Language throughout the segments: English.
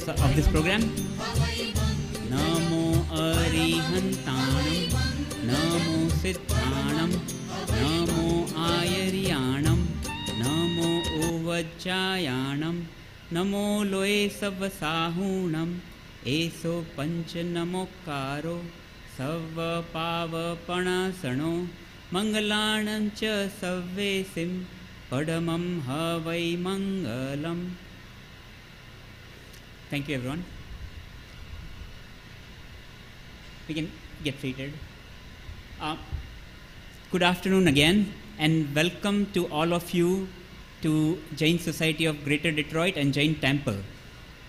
of this program. Namo Arihantanam, Namo Siddhanam, Namo Ayariyanam, Namo Uvajjayanam, Namo Loe Savasahunam, Eso Panchanamokaro, Sava Pava Panasano, Mangalanam Cha Savvesim, Padamam Havai Mangalam. Thank you, everyone. We can get seated. Good afternoon again, and welcome to all of you to Jain Society of Greater Detroit and Jain Temple.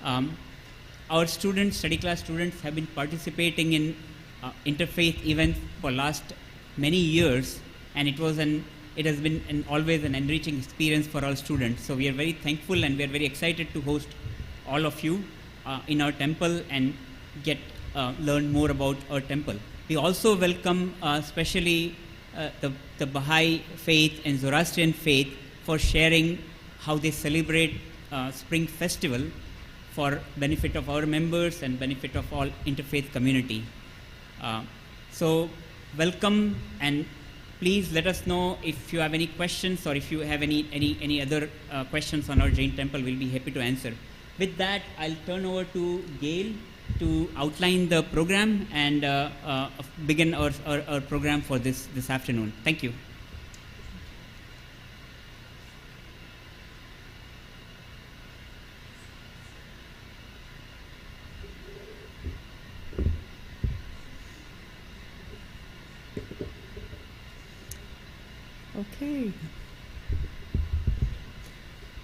Our students, study class students, have been participating in interfaith events for last many years, and it has been always an enriching experience for all students. So we are very thankful and we are very excited to host all of you in our temple and learn more about our temple. We also welcome especially the Baha'i faith and Zoroastrian faith for sharing how they celebrate Spring Festival for benefit of our members and benefit of all interfaith community. So welcome, and please let us know if you have any questions or if you have any other questions on our Jain temple. We'll be happy to answer. With that, I'll turn over to Gail to outline the program and begin our program for this afternoon. Thank you. Okay.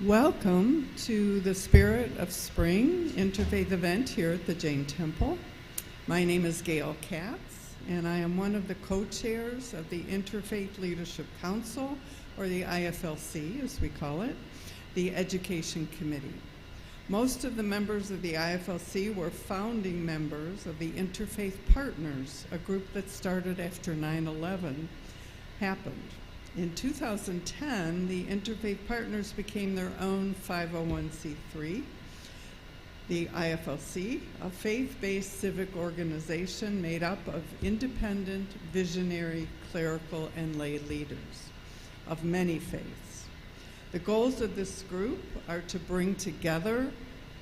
Welcome to the Spirit of Spring interfaith event here at the Jain Temple. My name is Gail Katz, and I am one of the co-chairs of the Interfaith Leadership Council, or the IFLC as we call it, the Education Committee. Most of the members of the IFLC were founding members of the Interfaith Partners, a group that started after 9/11 happened. In 2010, the Interfaith Partners became their own 501c3. The IFLC, a faith-based civic organization made up of independent, visionary, clerical, and lay leaders of many faiths. The goals of this group are to bring together,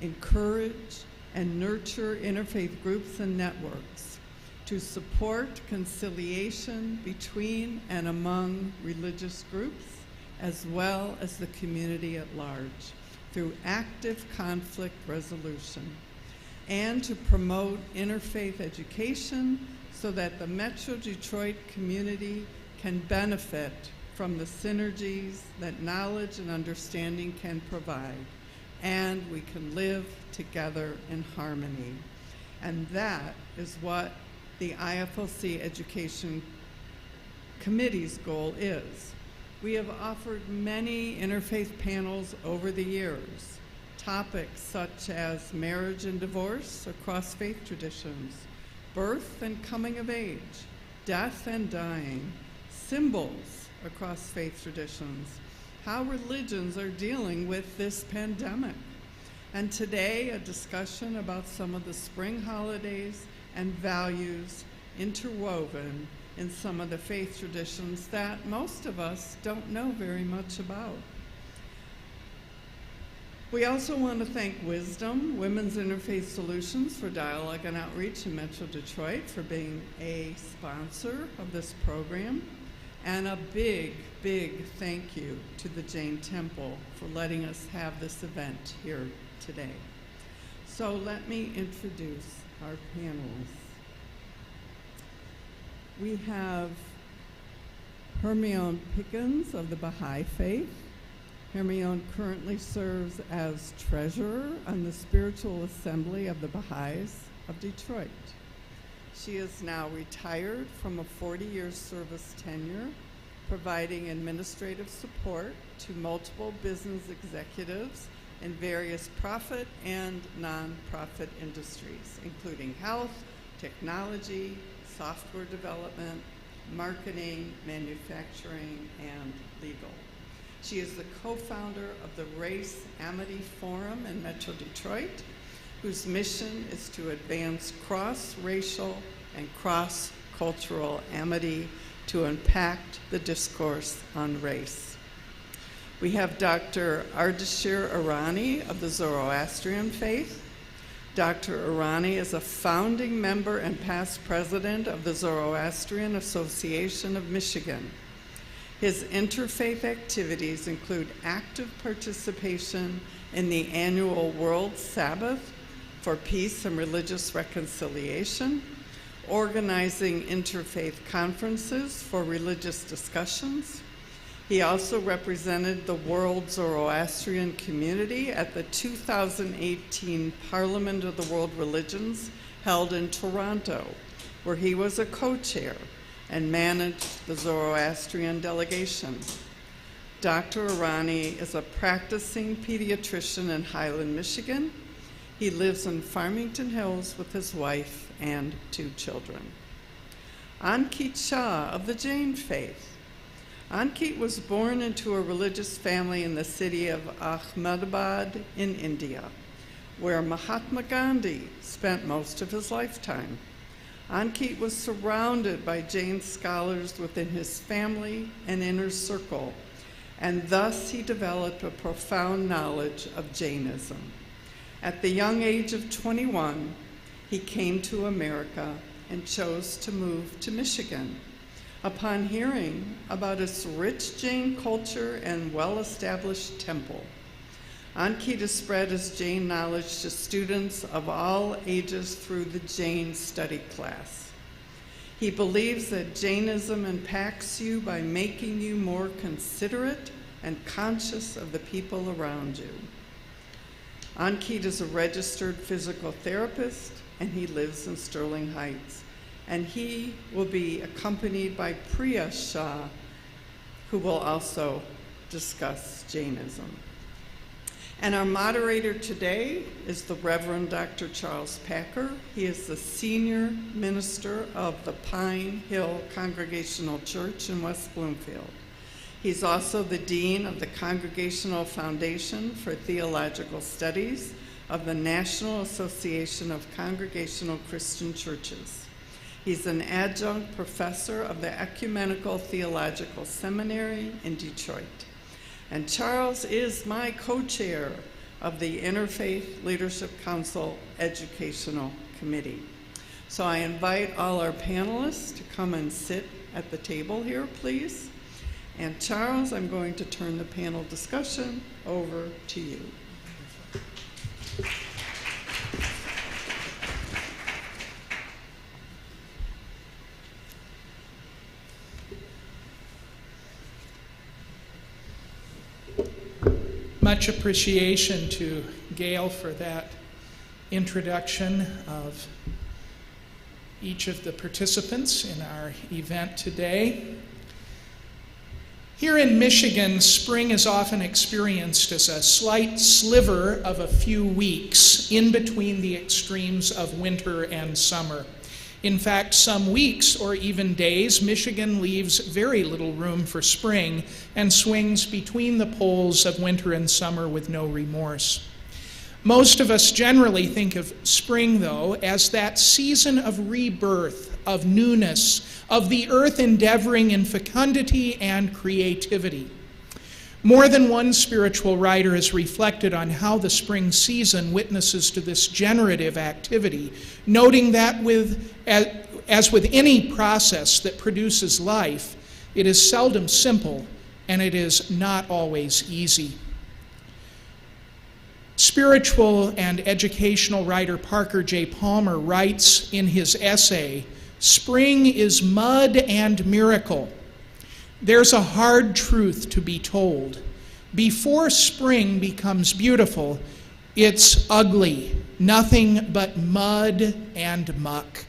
encourage, and nurture interfaith groups and networks, to support conciliation between and among religious groups, as well as the community at large, through active conflict resolution, and to promote interfaith education so that the Metro Detroit community can benefit from the synergies that knowledge and understanding can provide, and we can live together in harmony. And that is what the IFLC Education Committee's goal is. We have offered many interfaith panels over the years, topics such as marriage and divorce across faith traditions, birth and coming of age, death and dying, symbols across faith traditions, how religions are dealing with this pandemic, and today a discussion about some of the spring holidays and values interwoven in some of the faith traditions that most of us don't know very much about. We also want to thank Wisdom, Women's Interfaith Solutions for Dialogue and Outreach in Metro Detroit for being a sponsor of this program, and a big, big thank you to the Jain Temple for letting us have this event here today. So let me introduce our panelists. We have Hermione Pickens of the Baha'i Faith. Hermione currently serves as treasurer on the Spiritual Assembly of the Baha'is of Detroit. She is now retired from a 40-year service tenure, providing administrative support to multiple business executives in various profit and nonprofit industries, including health, technology, software development, marketing, manufacturing, and legal. She is the co-founder of the Race Amity Forum in Metro Detroit, whose mission is to advance cross-racial and cross-cultural amity to impact the discourse on race. We have Dr. Ardashir Irani of the Zoroastrian faith. Dr. Irani is a founding member and past president of the Zoroastrian Association of Michigan. His interfaith activities include active participation in the annual World Sabbath for Peace and Religious Reconciliation, organizing interfaith conferences for religious discussions. He also represented the World Zoroastrian Community at the 2018 Parliament of the World Religions held in Toronto, where he was a co-chair and managed the Zoroastrian delegation. Dr. Irani is a practicing pediatrician in Highland, Michigan. He lives in Farmington Hills with his wife and 2 children. Ankit Shah of the Jain faith. Ankit was born into a religious family in the city of Ahmedabad in India, where Mahatma Gandhi spent most of his lifetime. Ankit was surrounded by Jain scholars within his family and inner circle, and thus he developed a profound knowledge of Jainism. At the young age of 21, he came to America and chose to move to Michigan. Upon hearing about its rich Jain culture and well-established temple, Ankit has spread his Jain knowledge to students of all ages through the Jain study class. He believes that Jainism impacts you by making you more considerate and conscious of the people around you. Ankit is a registered physical therapist, and he lives in Sterling Heights. And he will be accompanied by Priya Shah, who will also discuss Jainism. And our moderator today is the Reverend Dr. Charles Packer. He is the senior minister of the Pine Hill Congregational Church in West Bloomfield. He's also the dean of the Congregational Foundation for Theological Studies of the National Association of Congregational Christian Churches. He's an adjunct professor of the Ecumenical Theological Seminary in Detroit. And Charles is my co-chair of the Interfaith Leadership Council Educational Committee. So I invite all our panelists to come and sit at the table here, please. And Charles, I'm going to turn the panel discussion over to you. Much appreciation to Gail for that introduction of each of the participants in our event today. Here in Michigan, spring is often experienced as a slight sliver of a few weeks in between the extremes of winter and summer. In fact, some weeks or even days, Michigan leaves very little room for spring and swings between the poles of winter and summer with no remorse. Most of us generally think of spring, though, as that season of rebirth, of newness, of the earth endeavoring in fecundity and creativity. More than one spiritual writer has reflected on how the spring season witnesses to this generative activity, noting that as with any process that produces life, it is seldom simple and it is not always easy. Spiritual and educational writer Parker J. Palmer writes in his essay, "Spring is mud and miracle. There's a hard truth to be told. Before spring becomes beautiful, it's ugly, nothing but mud and muck.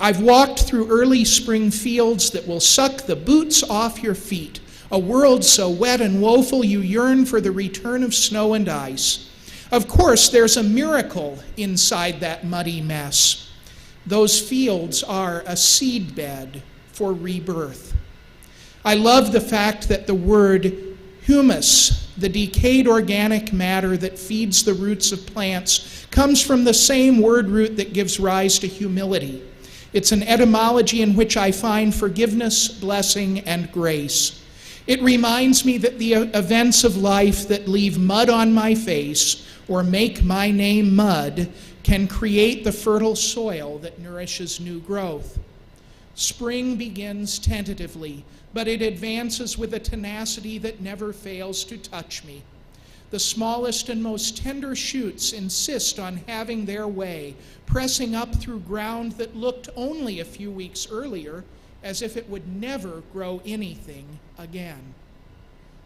I've walked through early spring fields that will suck the boots off your feet, a world so wet and woeful you yearn for the return of snow and ice. Of course, there's a miracle inside that muddy mess. Those fields are a seedbed for rebirth." I love the fact that the word Humus, the decayed organic matter that feeds the roots of plants, comes from the same word root that gives rise to humility. It's an etymology in which I find forgiveness, blessing, and grace. It reminds me that the events of life that leave mud on my face or make my name mud can create the fertile soil that nourishes new growth. Spring begins tentatively, but it advances with a tenacity that never fails to touch me. The smallest and most tender shoots insist on having their way, pressing up through ground that looked only a few weeks earlier as if it would never grow anything again.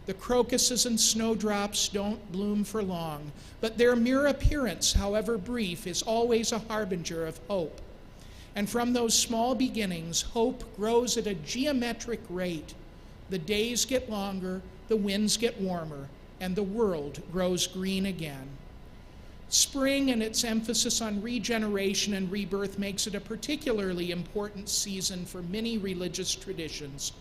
The crocuses and snowdrops don't bloom for long, but their mere appearance, however brief, is always a harbinger of hope. And from those small beginnings, hope grows at a geometric rate. The days get longer, the winds get warmer, and the world grows green again. Spring and its emphasis on regeneration and rebirth makes it a particularly important season for many religious traditions.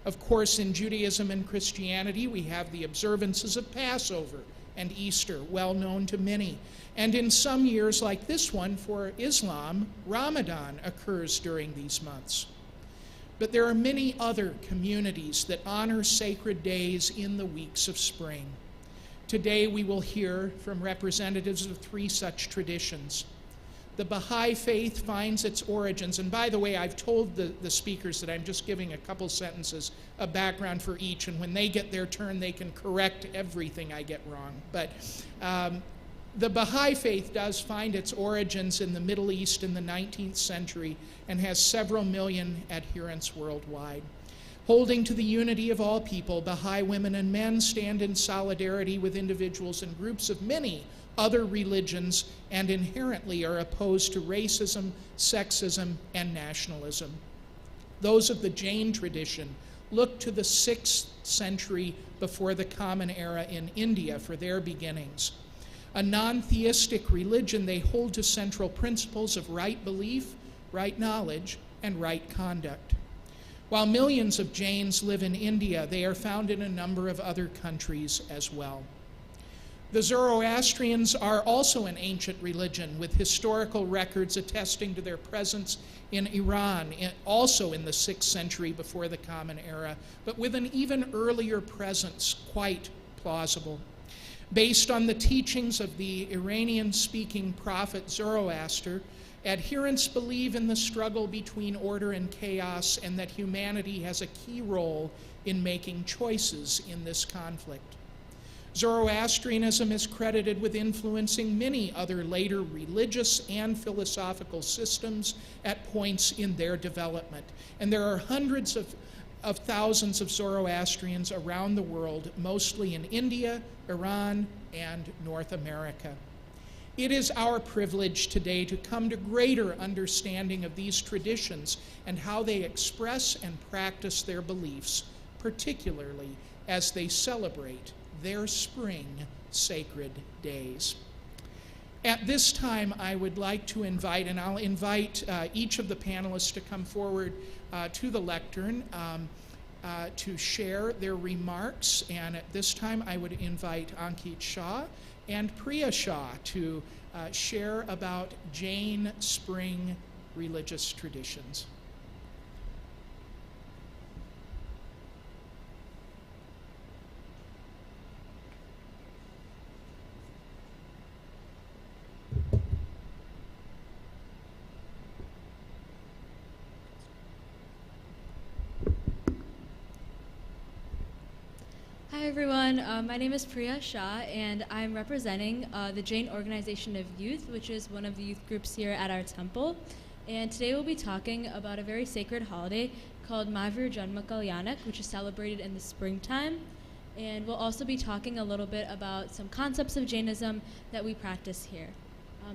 Of course, in Judaism and Christianity, we have the observances of Passover and Easter, well known to many. And in some years, like this one for Islam, Ramadan occurs during these months. But there are many other communities that honor sacred days in the weeks of spring. Today we will hear from representatives of 3 such traditions. The Baha'i faith finds its origins, and by the way, I've told the speakers that I'm just giving a couple sentences of background for each, and when they get their turn, they can correct everything I get wrong. But the Baha'i faith does find its origins in the Middle East in the 19th century and has several million adherents worldwide. Holding to the unity of all people, Baha'i women and men stand in solidarity with individuals and groups of many other religions and inherently are opposed to racism, sexism, and nationalism. Those of the Jain tradition look to the 6th century before the Common Era in India for their beginnings. A non-theistic religion, they hold to central principles of right belief, right knowledge, and right conduct. While millions of Jains live in India, they are found in a number of other countries as well. The Zoroastrians are also an ancient religion with historical records attesting to their presence in Iran, also in the 6th century before the Common Era, but with an even earlier presence, quite plausible. Based on the teachings of the Iranian-speaking prophet Zoroaster, adherents believe in the struggle between order and chaos and that humanity has a key role in making choices in this conflict. Zoroastrianism is credited with influencing many other later religious and philosophical systems at points in their development. And there are hundreds of thousands of Zoroastrians around the world, mostly in India, Iran, and North America. It is our privilege today to come to greater understanding of these traditions and how they express and practice their beliefs, particularly as they celebrate their spring sacred days. At this time, I would like to invite, and I'll invite each of the panelists to come forward to the lectern to share their remarks. And at this time, I would invite Ankit Shah and Priya Shah to share about Jain spring religious traditions. Hi everyone, my name is Priya Shah and I'm representing the Jain Organization of Youth, which is one of the youth groups here at our temple. And today we'll be talking about a very sacred holiday called Mahavir Janma Kalyanak, which is celebrated in the springtime. And we'll also be talking a little bit about some concepts of Jainism that we practice here.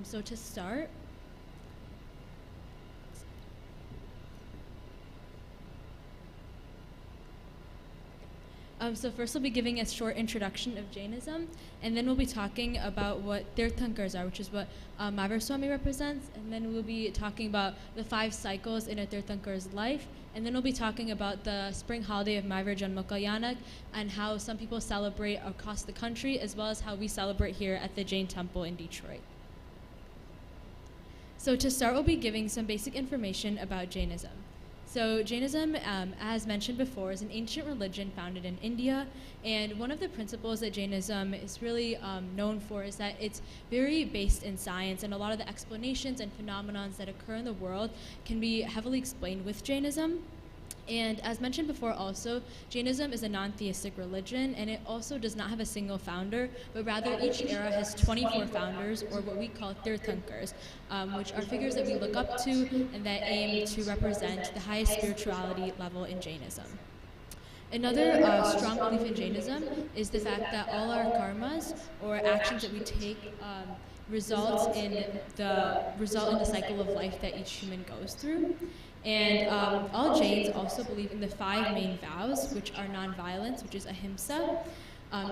So to start, So first we'll be giving a short introduction of Jainism, and then we'll be talking about what Tirthankars are, which is what Mahavir Swami represents, and then we'll be talking about the 5 cycles in a Tirthankar's life, and then we'll be talking about the spring holiday of Mahavir Janma Kalyanak and how some people celebrate across the country, as well as how we celebrate here at the Jain Temple in Detroit. So to start, we'll be giving some basic information about Jainism. So Jainism, as mentioned before, is an ancient religion founded in India, and one of the principles that Jainism is really known for is that it's very based in science, and a lot of the explanations and phenomena that occur in the world can be heavily explained with Jainism. And as mentioned before also, Jainism is a non-theistic religion, and it also does not have a single founder, but rather each era has 24 founders, or what we call Tirthankars, which are figures that we look up to and that aim to represent the highest spirituality level in Jainism. Another strong belief in Jainism is the fact that all our karmas, or actions that we take, result in the cycle of life that each human goes through. And all Jains also believe in the 5 main vows, which are non-violence, which is ahimsa,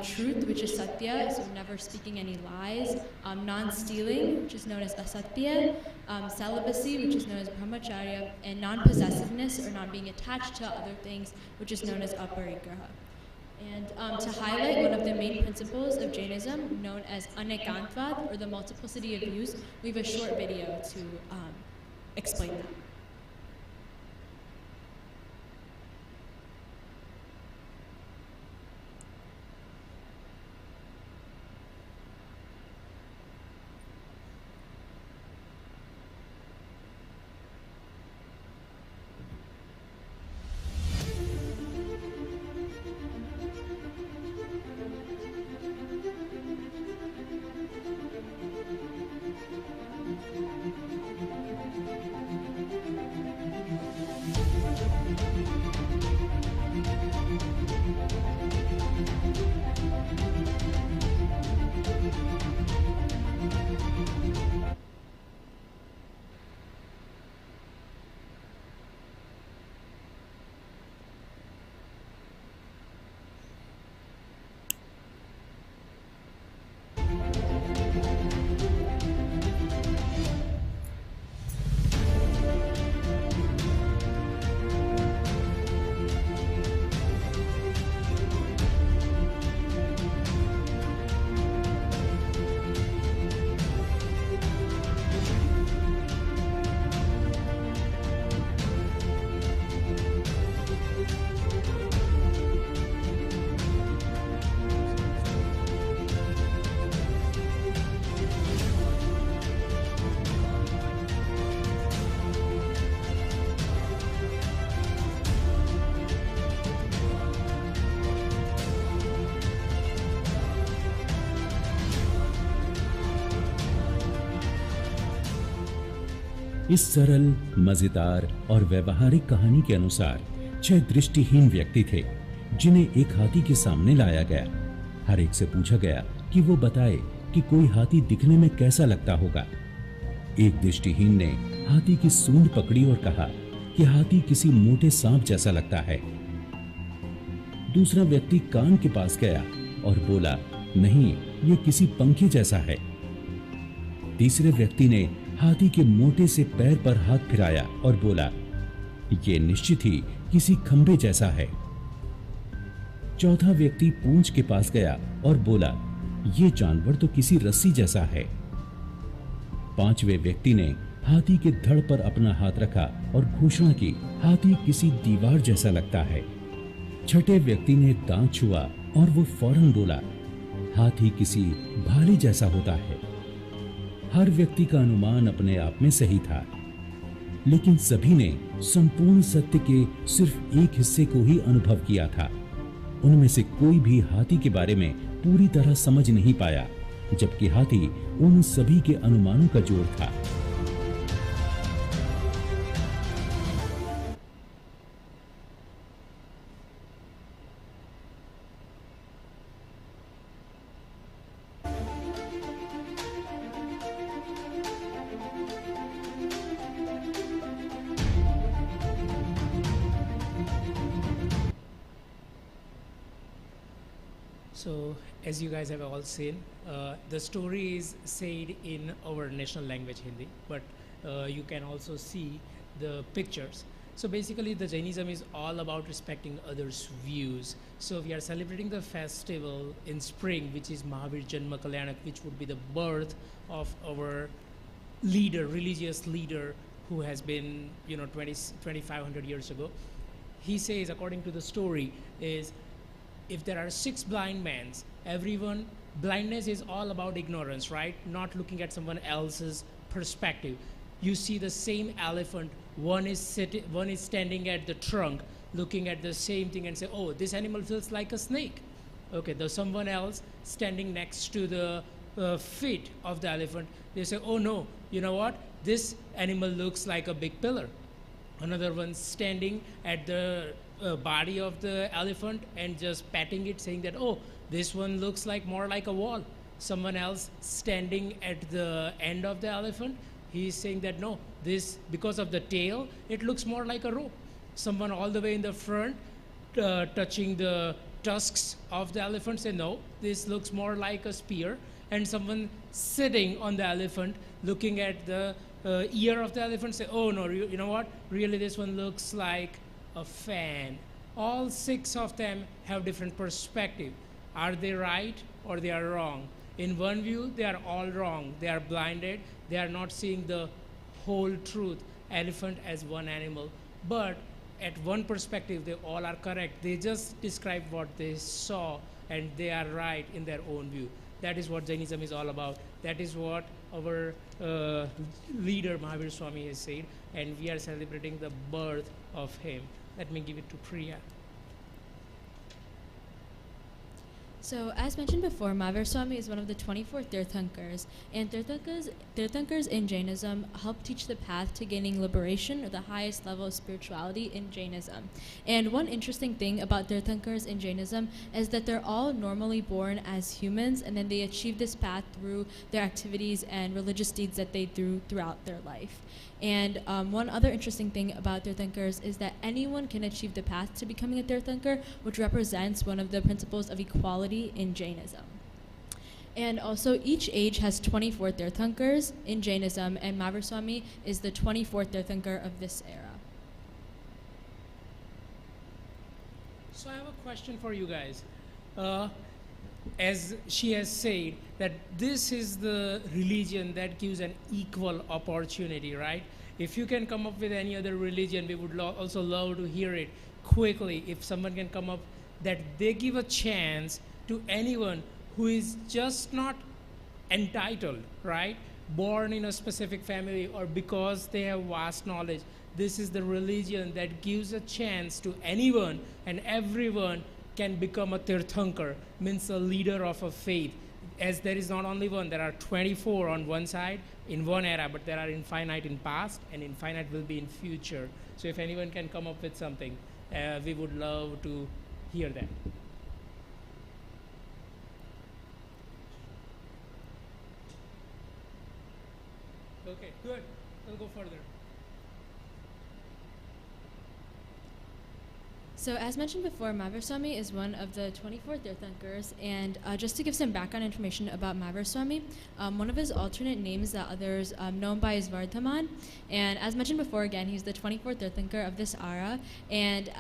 truth, which is satya, so never speaking any lies, non-stealing, which is known as asatya, celibacy, which is known as brahmacharya, and non-possessiveness, or not being attached to other things, which is known as aparigraha. And to highlight one of the main principles of Jainism, known as anekantvad, or the multiplicity of views, we have a short video to explain that. इस सरल, मजेदार और व्यवहारिक कहानी के अनुसार 6 दृष्टिहीन व्यक्ति थे जिन्हें एक हाथी के सामने लाया गया। हर एक से पूछा गया कि वो बताए कि कोई हाथी दिखने में कैसा लगता होगा। एक दृष्टिहीन ने हाथी की सूंड पकड़ी और कहा कि हाथी किसी मोटे सांप जैसा लगता है। दूसरा व्यक्ति कान के पास गया और बोला, नहीं, ये किसी पंखे जैसा है। तीसरे व्यक्ति ने हाथी के मोटे से पैर पर हाथ फिराया और बोला, ये निश्चित ही किसी खंबे जैसा है। चौथा व्यक्ति पूंछ के पास गया और बोला, ये जानवर तो किसी रस्सी जैसा है। पांचवें व्यक्ति ने हाथी के धड़ पर अपना हाथ रखा और घोषणा की, हाथी किसी दीवार जैसा लगता है। छठे व्यक्ति ने दांत छुआ और वो फौरन बोला, हाथी किसी भाले जैसा होता है। हर व्यक्ति का अनुमान अपने आप में सही था, लेकिन सभी ने संपूर्ण सत्य के सिर्फ एक हिस्से को ही अनुभव किया था। उनमें से कोई भी हाथी के बारे में पूरी तरह समझ नहीं पाया, जबकि हाथी उन सभी के अनुमानों का जोड़ था। So, as you guys have all seen, the story is said in our national language Hindi, but you can also see the pictures. So basically, the Jainism is all about respecting others' views. So we are celebrating the festival in spring, which is Mahavir Janma Kalyanak, which would be the birth of our leader, religious leader, who has been, 2,500 years ago. He says, according to the story, is if there are 6 blind men, blindness is all about ignorance, right? Not looking at someone else's perspective. You see the same elephant, one is standing at the trunk, looking at the same thing and say, oh, this animal feels like a snake. Okay, there's someone else standing next to the feet of the elephant. They say, oh no, you know what? This animal looks like a big pillar. Another one standing at the body of the elephant and just patting it, saying that, oh, this one looks more like a wall. Someone else standing at the end of the elephant, he's saying that, no, this, because of the tail, it looks more like a rope. Someone all the way in the front touching the tusks of the elephant say, no, this looks more like a spear. And someone sitting on the elephant looking at the ear of the elephant say, oh no, you know what, really this one looks like a fan. All 6 of them have different perspective. Are they right or they are wrong? In one view, they are all wrong. They are blinded. They are not seeing the whole truth, elephant as one animal. But at one perspective, they all are correct. They just describe what they saw, and they are right in their own view. That is what Jainism is all about. That is what our leader, Mahavir Swami, has said, and we are celebrating the birth of him. Let me give it to Priya. So, as mentioned before, Mahavir Swami is one of the 24 Tirthankars, and Tirthankars in Jainism help teach the path to gaining liberation, or the highest level of spirituality in Jainism. And one interesting thing about Tirthankars in Jainism is that they're all normally born as humans, and then they achieve this path through their activities and religious deeds that they do throughout their life. And one other interesting thing about Tirthankars is that anyone can achieve the path to becoming a Tirthankar, which represents one of the principles of equality in Jainism. And also, each age has 24 Tirthankars in Jainism, and Mahavir Swami is the 24th Tirthankar of this era. So I have a question for you guys. As she has said, that this is the religion that gives an equal opportunity, right? If you can come up with any other religion, we would also love to hear it quickly. If someone can come up that they give a chance to anyone who is just not entitled, right? Born in a specific family or because they have vast knowledge. This is the religion that gives a chance to anyone and everyone can become a Tirthankar, means a leader of a faith. As there is not only one, there are 24 on one side in one era, but there are infinite in past and infinite will be in future. So if anyone can come up with something, we would love to hear that. Okay, good. We'll go further. So, as mentioned before, Mahavir Swami is one of the 24 Tirthankars, and just to give some background information about Mahavir Swami, one of his alternate names that others know him by is Vardhaman, and as mentioned before, again, he's the 24th Tirthankar of this era, and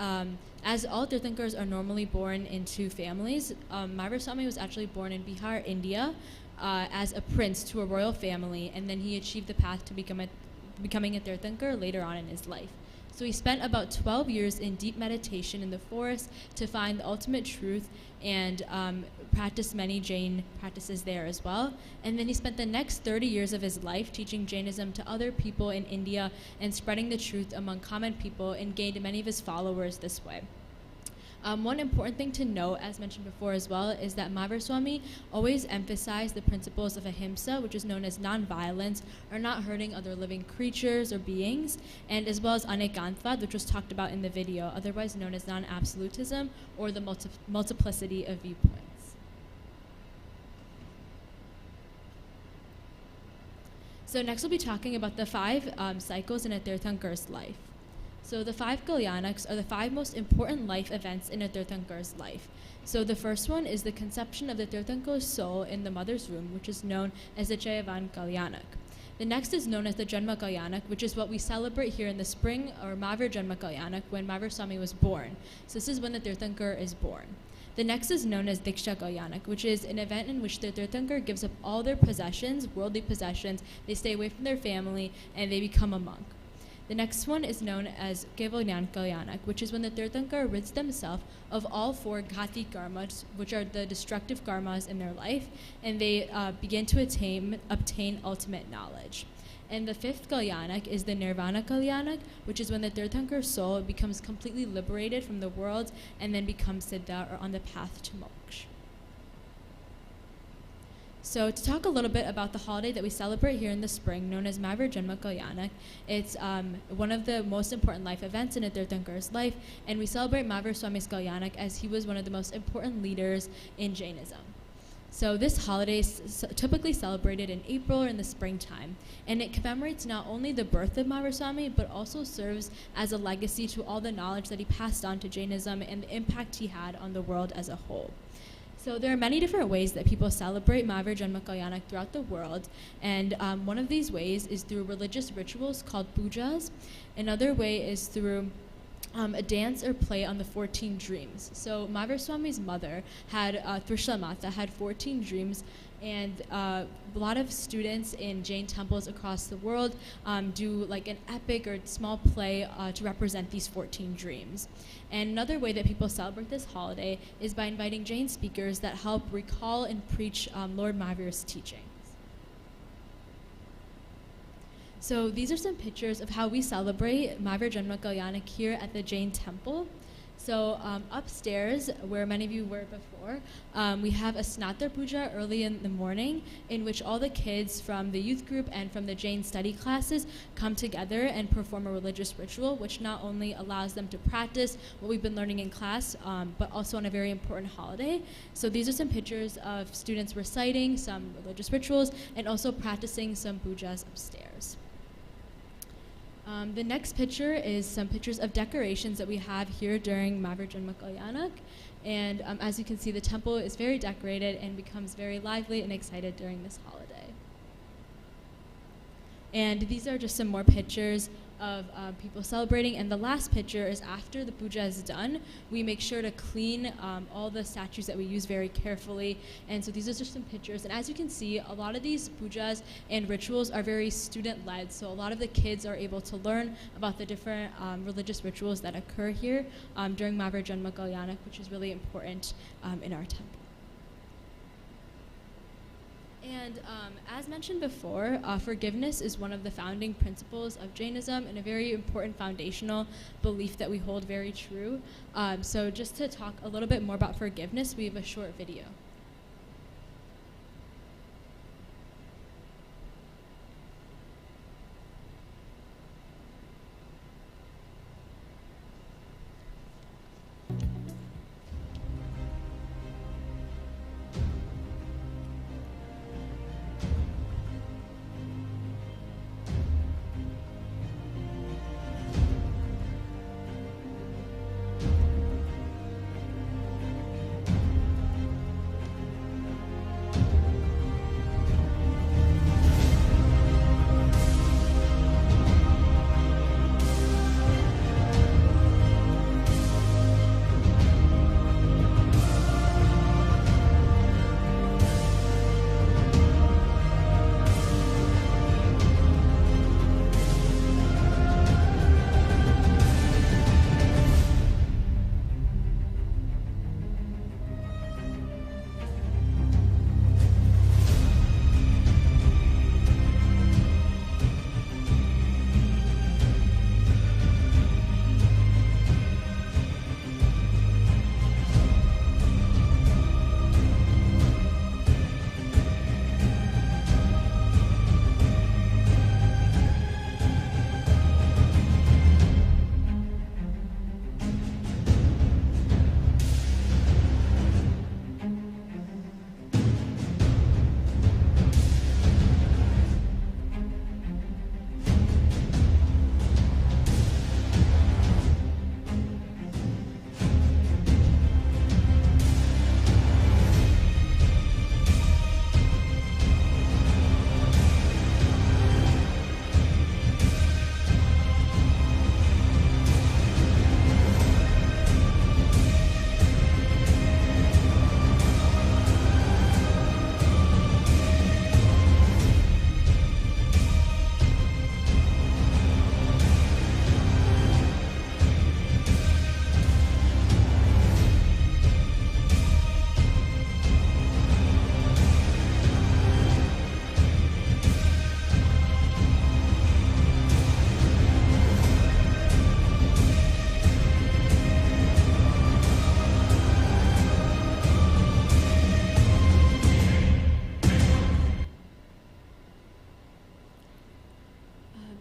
as all Tirthankars are normally born into families, Mahavir Swami was actually born in Bihar, India, as a prince to a royal family, and then he achieved the path to becoming a Tirthankar later on in his life. So he spent about 12 years in deep meditation in the forest to find the ultimate truth and practiced many Jain practices there as well. And then he spent the next 30 years of his life teaching Jainism to other people in India and spreading the truth among common people, and gained many of his followers this way. One important thing to note, as mentioned before as well, is that Mahavir Swami always emphasized the principles of ahimsa, which is known as non-violence, or not hurting other living creatures or beings, and as well as anekantvad, which was talked about in the video, otherwise known as non-absolutism, or the multiplicity of viewpoints. So next we'll be talking about the 5 cycles in a Tirthankar's life. So the 5 Kalyanaks are the 5 most important life events in a Tirthankar's life. So the first one is the conception of the Tirthankar's soul in the mother's womb, which is known as the Chayavan Kalyanak. The next is known as the Janma Kalyanak, which is what we celebrate here in the spring, or Mahavir Janma Kalyanak, when Mahavir Swami was born. So this is when the Tirthankar is born. The next is known as Diksha Kalyanak, which is an event in which the Tirthankar gives up all their possessions, worldly possessions, they stay away from their family, and they become a monk. The next one is known as Kevalyan Kalyanak, which is when the Tirthankar rids themselves of all 4 ghati karmas, which are the destructive karmas in their life, and they begin to obtain ultimate knowledge. And the 5th Kalyanak is the Nirvana Kalyanak, which is when the Tirthankar's soul becomes completely liberated from the world and then becomes Siddha, or on the path to moksha. So to talk a little bit about the holiday that we celebrate here in the spring, known as Mahavir Janma Kalyanak, it's one of the most important life events in a Tirthankar's life, and we celebrate Mahavir Swami's Kalyanak as he was one of the most important leaders in Jainism. So this holiday is typically celebrated in April or in the springtime, and it commemorates not only the birth of Mahavir Swami, but also serves as a legacy to all the knowledge that he passed on to Jainism and the impact he had on the world as a whole. So there are many different ways that people celebrate Mahavir Janma Kalyanak throughout the world, and one of these ways is through religious rituals called pujas. Another way is through a dance or play on the 14 dreams. So Mahavir Swami's mother had, Trishula Mata, had 14 dreams, and a lot of students in Jain temples across the world do like an epic or small play to represent these 14 dreams. And another way that people celebrate this holiday is by inviting Jain speakers that help recall and preach Lord Mahavir's teachings. So these are some pictures of how we celebrate Mahavir Janma Kalyanak here at the Jain temple. So upstairs, where many of you were before, we have a Snatra Puja early in the morning, in which all the kids from the youth group and from the Jain study classes come together and perform a religious ritual, which not only allows them to practice what we've been learning in class, but also on a very important holiday. So these are some pictures of students reciting some religious rituals and also practicing some pujas upstairs. The next picture is some pictures of decorations that we have here during Mahavir Janma Kalyanak. And as you can see, the temple is very decorated and becomes very lively and excited during this holiday. And these are just some more pictures of people celebrating. And the last picture is after the puja is done, we make sure to clean all the statues that we use very carefully. And so these are just some pictures. And as you can see, a lot of these pujas and rituals are very student-led. So a lot of the kids are able to learn about the different religious rituals that occur here during Mahavir Janma Kalyanak, which is really important in our temple. And as mentioned before, forgiveness is one of the founding principles of Jainism and a very important foundational belief that we hold very true. So just to talk a little bit more about forgiveness, we have a short video.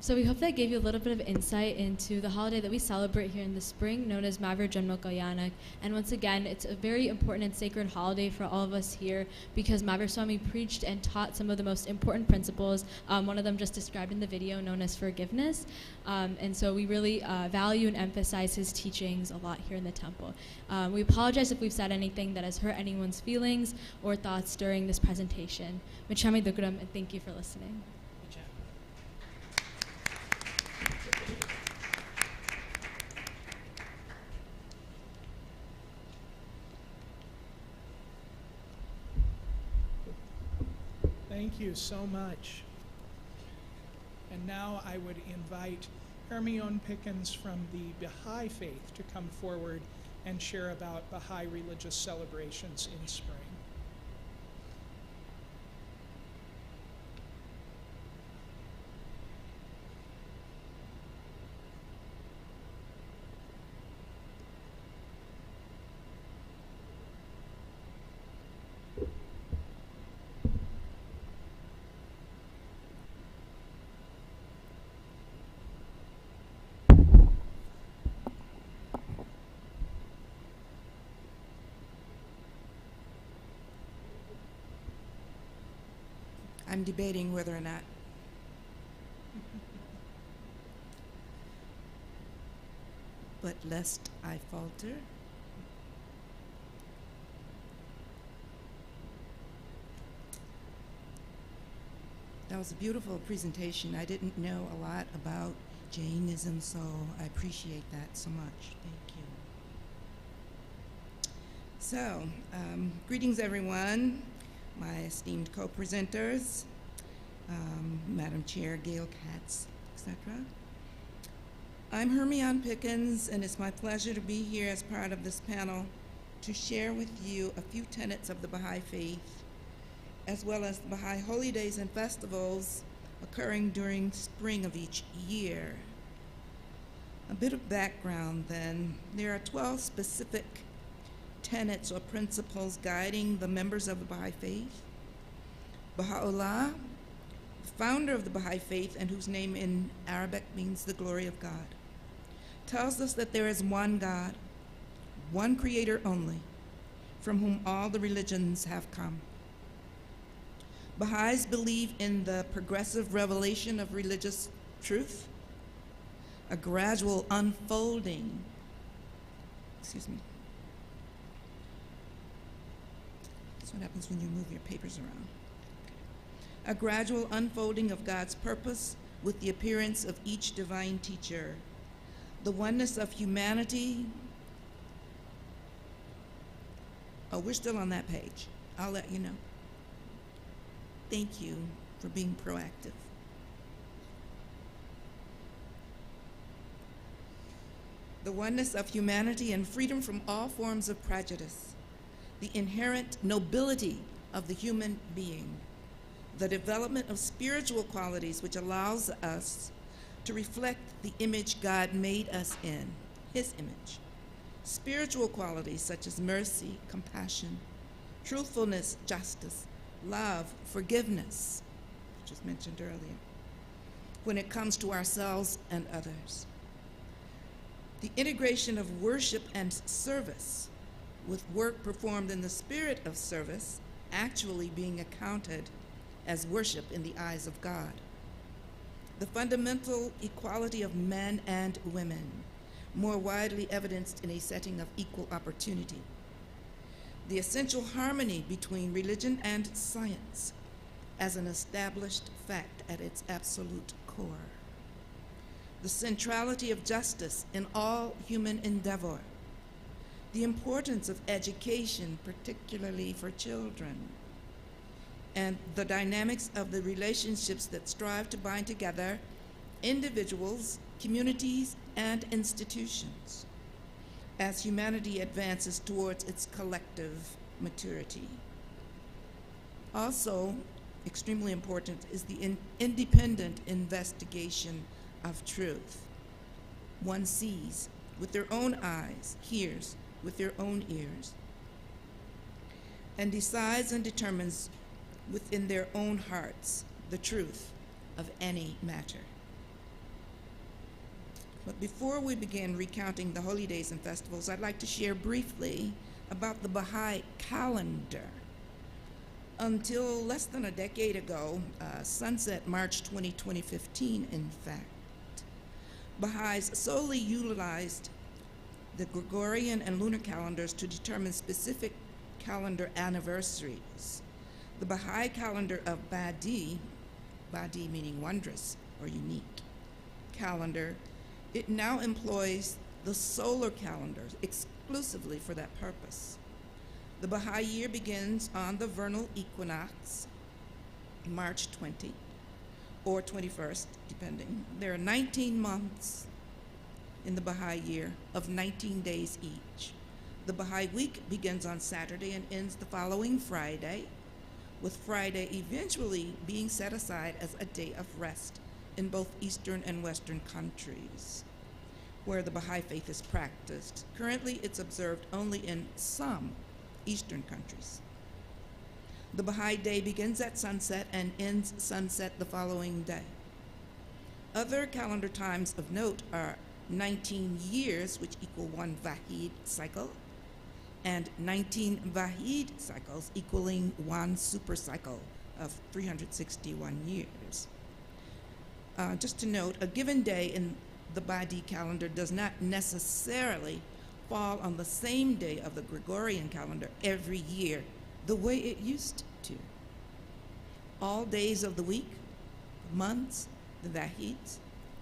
So we hope that gave you a little bit of insight into the holiday that we celebrate here in the spring, known as Mavir Janmo Kayanak. And once again, it's a very important and sacred holiday for all of us here because Mavir Swami preached and taught some of the most important principles, one of them just described in the video, known as forgiveness. And so we really value and emphasize his teachings a lot here in the temple. We apologize if we've said anything that has hurt anyone's feelings or thoughts during this presentation. Michami Dukuram, and thank you for listening. Thank you so much. And now I would invite Hermione Pickens from the Baha'i faith to come forward and share about Baha'i religious celebrations in spring. I'm debating whether or not. But lest I falter. That was a beautiful presentation. I didn't know a lot about Jainism, so I appreciate that so much. Thank you. So, greetings everyone. My esteemed co-presenters, Madam Chair Gail Katz, etc. I'm Hermione Pickens, and it's my pleasure to be here as part of this panel to share with you a few tenets of the Baha'i faith, as well as the Baha'i holy days and festivals occurring during spring of each year. A bit of background then. There are 12 specific tenets or principles guiding the members of the Baha'i faith. Baha'u'llah, the founder of the Baha'i faith and whose name in Arabic means the glory of God, tells us that there is one God, one creator only, from whom all the religions have come. Baha'is believe in the progressive revelation of religious truth, a gradual unfolding, That's what happens when you move your papers around. A gradual unfolding of God's purpose with the appearance of each divine teacher. The oneness of humanity. Oh, we're still on that page. I'll let you know. Thank you for being proactive. The oneness of humanity and freedom from all forms of prejudice. The inherent nobility of the human being, the development of spiritual qualities which allows us to reflect the image God made us in, his image. Spiritual qualities such as mercy, compassion, truthfulness, justice, love, forgiveness, which was mentioned earlier, when it comes to ourselves and others. The integration of worship and service, with work performed in the spirit of service actually being accounted as worship in the eyes of God. The fundamental equality of men and women, more widely evidenced in a setting of equal opportunity. The essential harmony between religion and science as an established fact at its absolute core. The centrality of justice in all human endeavor. The importance of education, particularly for children, and the dynamics of the relationships that strive to bind together individuals, communities, and institutions as humanity advances towards its collective maturity. Also, extremely important is the independent investigation of truth. One sees with their own eyes, hears with their own ears, and decides and determines within their own hearts the truth of any matter. But before we begin recounting the holy days and festivals, I'd like to share briefly about the Baha'i calendar. Until less than a decade ago, sunset March 2015, in fact, Baha'is solely utilized the Gregorian and lunar calendars to determine specific calendar anniversaries. The Baha'i calendar of Badi meaning wondrous or unique calendar, it now employs the solar calendar exclusively for that purpose. The Baha'i year begins on the vernal equinox, March 20 or 21st, depending. There are 19 months in the Baha'i year of 19 days each. The Baha'i week begins on Saturday and ends the following Friday, with Friday eventually being set aside as a day of rest in both Eastern and Western countries where the Baha'i faith is practiced. Currently, it's observed only in some Eastern countries. The Baha'i day begins at sunset and ends sunset the following day. Other calendar times of note are 19 years, which equal one Vahid cycle, and 19 Vahid cycles equaling one super cycle of 361 years. Just to note, a given day in the Badi calendar does not necessarily fall on the same day of the Gregorian calendar every year, the way it used to. All days of the week, months, the Vahids,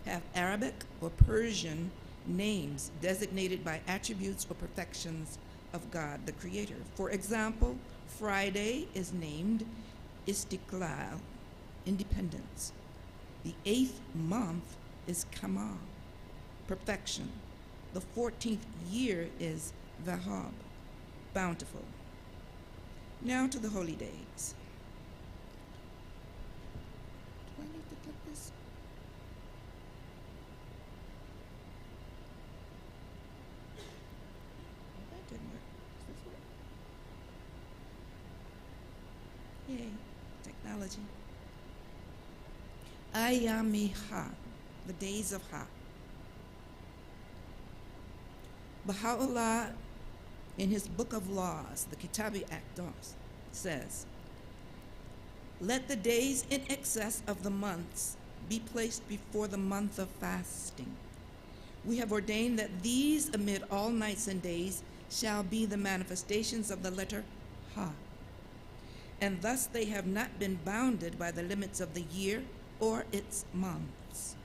have Arabic or Persian names designated by attributes or perfections of God, the Creator. For example, Friday is named Istiqlal, independence. The 8th month is Kamal, perfection. The 14th year is Vahab, bountiful. Now to the holy days. Do I need to click this? That didn't work. Does this work? Yay, technology. Ayami Ha, the days of Ha. Baha'u'llah, in his book of laws, the Kitabi Aqdas, says, "Let the days in excess of the months be placed before the month of fasting. We have ordained that these amid all nights and days shall be the manifestations of the letter Ha, and thus they have not been bounded by the limits of the year or its months.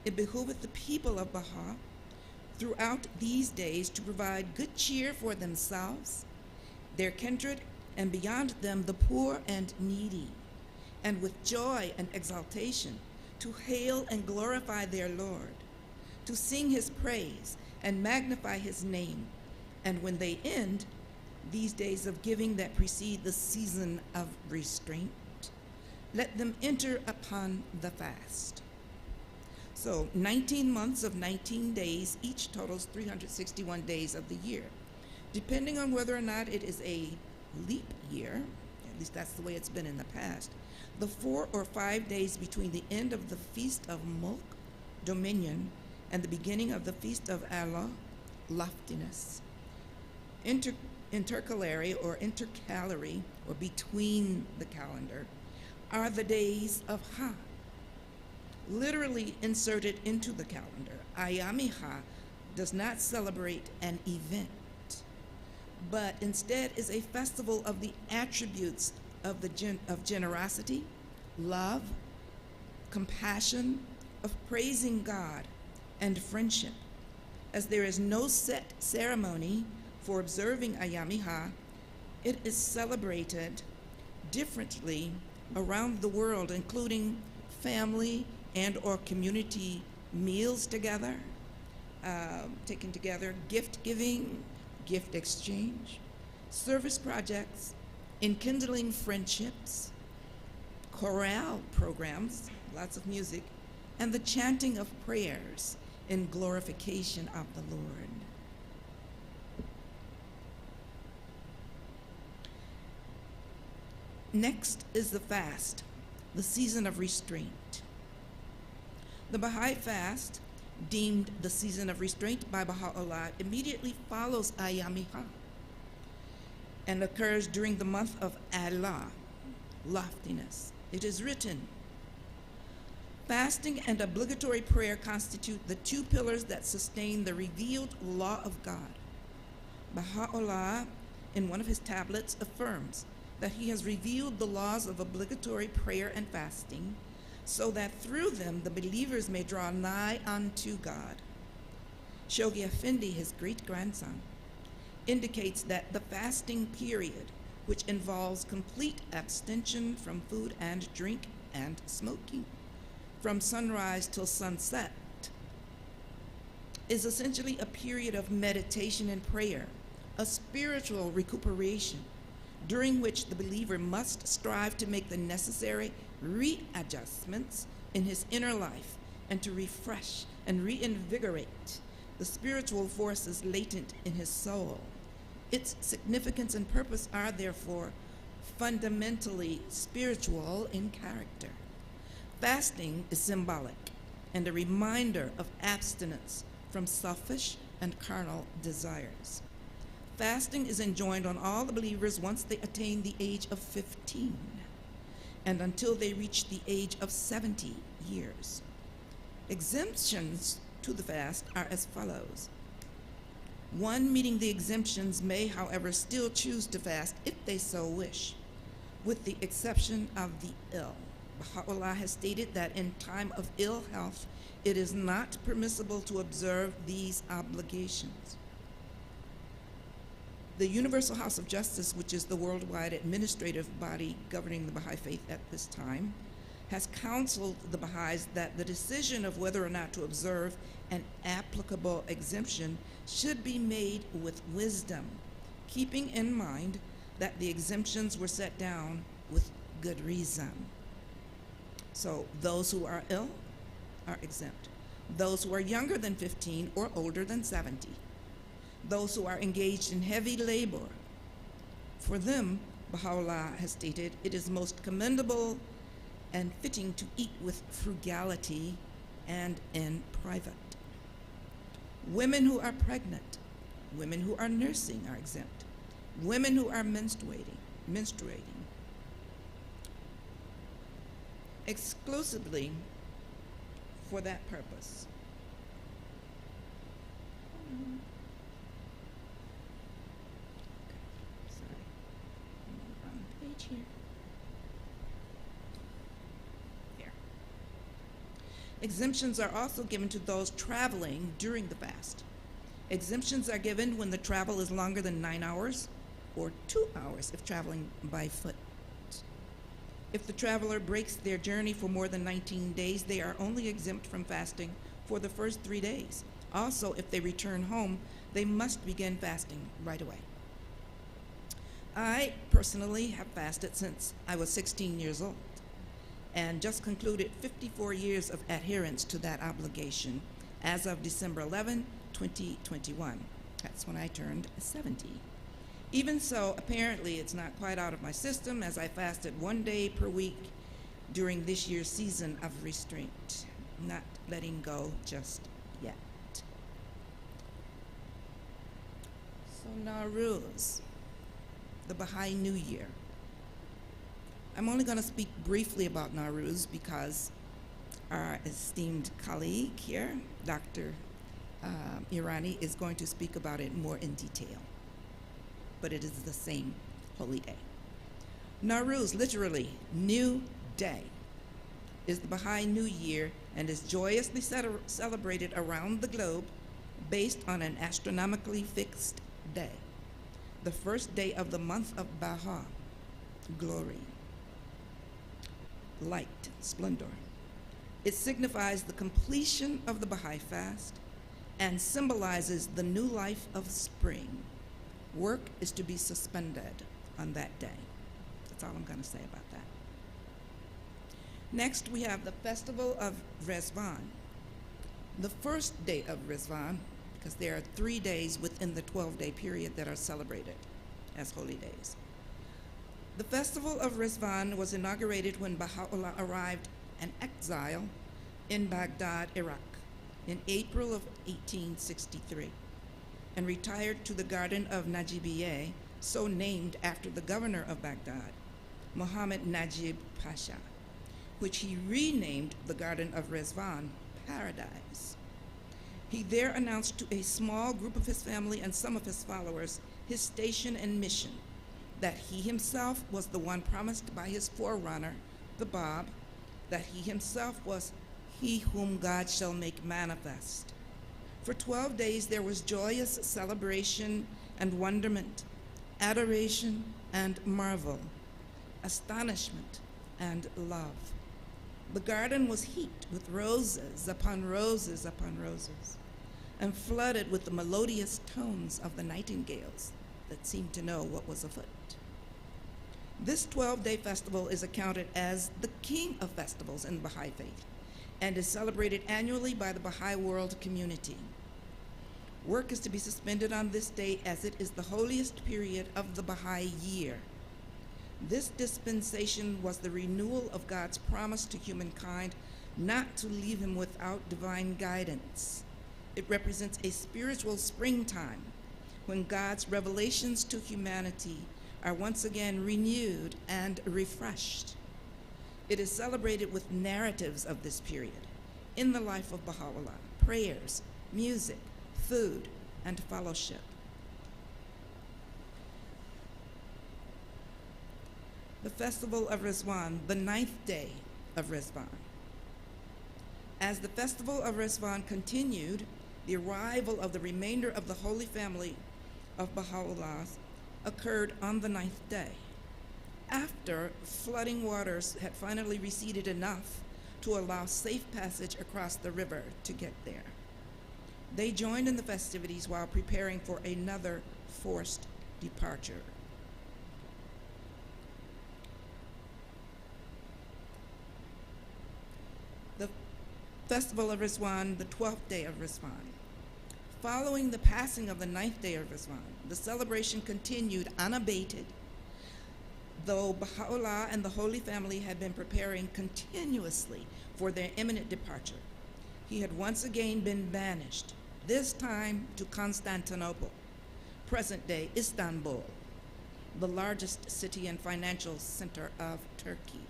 It behooveth the people of Baha throughout these days to provide good cheer for themselves, their kindred, and beyond them the poor and needy, and with joy and exaltation to hail and glorify their Lord, to sing his praise and magnify his name, and when they end, these days of giving that precede the season of restraint, let them enter upon the fast." So 19 months of 19 days, each totals 361 days of the year. Depending on whether or not it is a leap year, at least that's the way it's been in the past, the 4 or 5 days between the end of the Feast of Mulk, dominion, and the beginning of the Feast of Allah, loftiness, intercalary or intercalary, or between the calendar, are the days of Ha, literally inserted into the calendar. Ayami Ha does not celebrate an event, but instead is a festival of the attributes of generosity, love, compassion, of praising God, and friendship. As there is no set ceremony for observing Ayami Ha, it is celebrated differently around the world, including family and or community meals together, taken together, gift giving, gift exchange, service projects, enkindling friendships, chorale programs, lots of music, and the chanting of prayers in glorification of the Lord. Next is the fast, the season of restraint. The Baha'i fast deemed the season of restraint by Baha'u'llah, immediately follows Ayamiha and occurs during the month of Allah, loftiness. It is written, fasting and obligatory prayer constitute the two pillars that sustain the revealed law of God. Baha'u'llah, in one of his tablets, affirms that he has revealed the laws of obligatory prayer and fasting so that through them the believers may draw nigh unto God. Shoghi Effendi, his great-grandson, indicates that the fasting period, which involves complete abstention from food and drink and smoking from sunrise till sunset, is essentially a period of meditation and prayer, a spiritual recuperation during which the believer must strive to make the necessary readjustments in his inner life and to refresh and reinvigorate the spiritual forces latent in his soul. Its significance and purpose are therefore fundamentally spiritual in character. Fasting is symbolic and a reminder of abstinence from selfish and carnal desires. Fasting is enjoined on all the believers once they attain the age of 15 and until they reach the age of 70 years. Exemptions to the fast are as follows. One meeting the exemptions may, however, still choose to fast if they so wish, with the exception of the ill. Baha'u'llah has stated that in time of ill health, it is not permissible to observe these obligations. The Universal House of Justice, which is the worldwide administrative body governing the Baha'i faith at this time, has counseled the Baha'is that the decision of whether or not to observe an applicable exemption should be made with wisdom, keeping in mind that the exemptions were set down with good reason. So those who are ill are exempt. Those who are younger than 15 or older than 70. Those who are engaged in heavy labor. For them, Baha'u'llah has stated, it is most commendable and fitting to eat with frugality and in private. Women who are pregnant, women who are nursing are exempt. Women who are menstruating exclusively for that purpose. Sorry, I'm on the wrong page here. There. Exemptions are also given to those traveling during the fast. Exemptions are given when the travel is longer than 9 hours or 2 hours if traveling by foot. If the traveler breaks their journey for more than 19 days, they are only exempt from fasting for the first 3 days. Also, if they return home, they must begin fasting right away. I personally have fasted since I was 16 years old and just concluded 54 years of adherence to that obligation as of December 11, 2021. That's when I turned 70. Even so, apparently it's not quite out of my system as I fasted 1 day per week during this year's season of restraint, not letting go just yet. So Nowruz, the Baha'i New Year. I'm only going to speak briefly about Nowruz because our esteemed colleague here, Dr. Irani, is going to speak about it more in detail. But it is the same holy day. Nowruz, literally, new day, is the Baha'i New Year and is joyously celebrated around the globe based on an astronomically fixed day, the first day of the month of Baha, glory, light, splendor. It signifies the completion of the Baha'i fast and symbolizes the new life of spring. Work is to be suspended on that day. That's all I'm going to say about that. Next, we have the festival of Rizwan. The first day of Rizwan, because there are 3 days within the 12-day period that are celebrated as holy days. The festival of Rizwan was inaugurated when Baha'u'llah arrived an exile in Baghdad, Iraq, in April of 1863 and retired to the Garden of Najibiyeh, so named after the governor of Baghdad, Muhammad Najib Pasha, which he renamed the Garden of Rizwan, Paradise. He there announced to a small group of his family and some of his followers his station and mission, that he himself was the one promised by his forerunner, the Bab, that he himself was he whom God shall make manifest. For 12 days there was joyous celebration and wonderment, adoration and marvel, astonishment and love. The garden was heaped with roses upon roses upon roses, and flooded with the melodious tones of the nightingales that seemed to know what was afoot. This 12-day festival is accounted as the king of festivals in the Baha'i faith and is celebrated annually by the Baha'i world community. Work is to be suspended on this day as it is the holiest period of the Baha'i year. This dispensation was the renewal of God's promise to humankind not to leave him without divine guidance. It represents a spiritual springtime when God's revelations to humanity are once again renewed and refreshed. It is celebrated with narratives of this period in the life of Baha'u'llah, prayers, music, food, and fellowship. The Festival of Rizwan, the 9th day of Rizwan. As the Festival of Rizwan continued, the arrival of the remainder of the Holy Family of Baha'u'llah occurred on the 9th day, after flooding waters had finally receded enough to allow safe passage across the river to get there. They joined in the festivities while preparing for another forced departure. The Festival of Rizwan, the 12th day of Rizwan. Following the passing of the 9th day of Rizwan, the celebration continued unabated, though Baha'u'llah and the Holy Family had been preparing continuously for their imminent departure. He had once again been banished, this time to Constantinople, present-day Istanbul, the largest city and financial center of Turkey.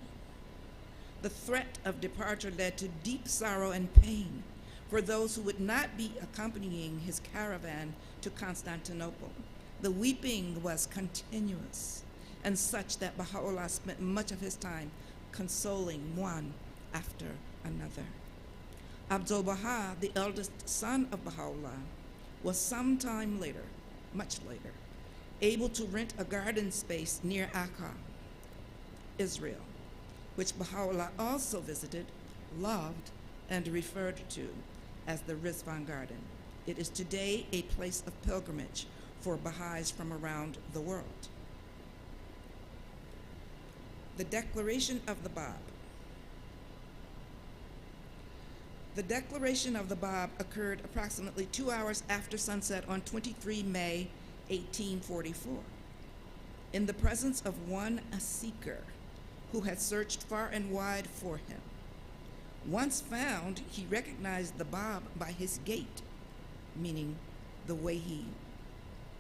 The threat of departure led to deep sorrow and pain for those who would not be accompanying his caravan to Constantinople. The weeping was continuous and such that Baha'u'llah spent much of his time consoling one after another. Abdul-Baha, the eldest son of Baha'u'llah, was sometime later, much later, able to rent a garden space near Akka, Israel, which Baha'u'llah also visited, loved, and referred to as the Rizwan Garden. It is today a place of pilgrimage for Baha'is from around the world. The Declaration of the Bab. The Declaration of the Bab occurred approximately 2 hours after sunset on 23 May 1844, in the presence of one a seeker who had searched far and wide for him. Once found, he recognized the Bab by his gait, meaning the way he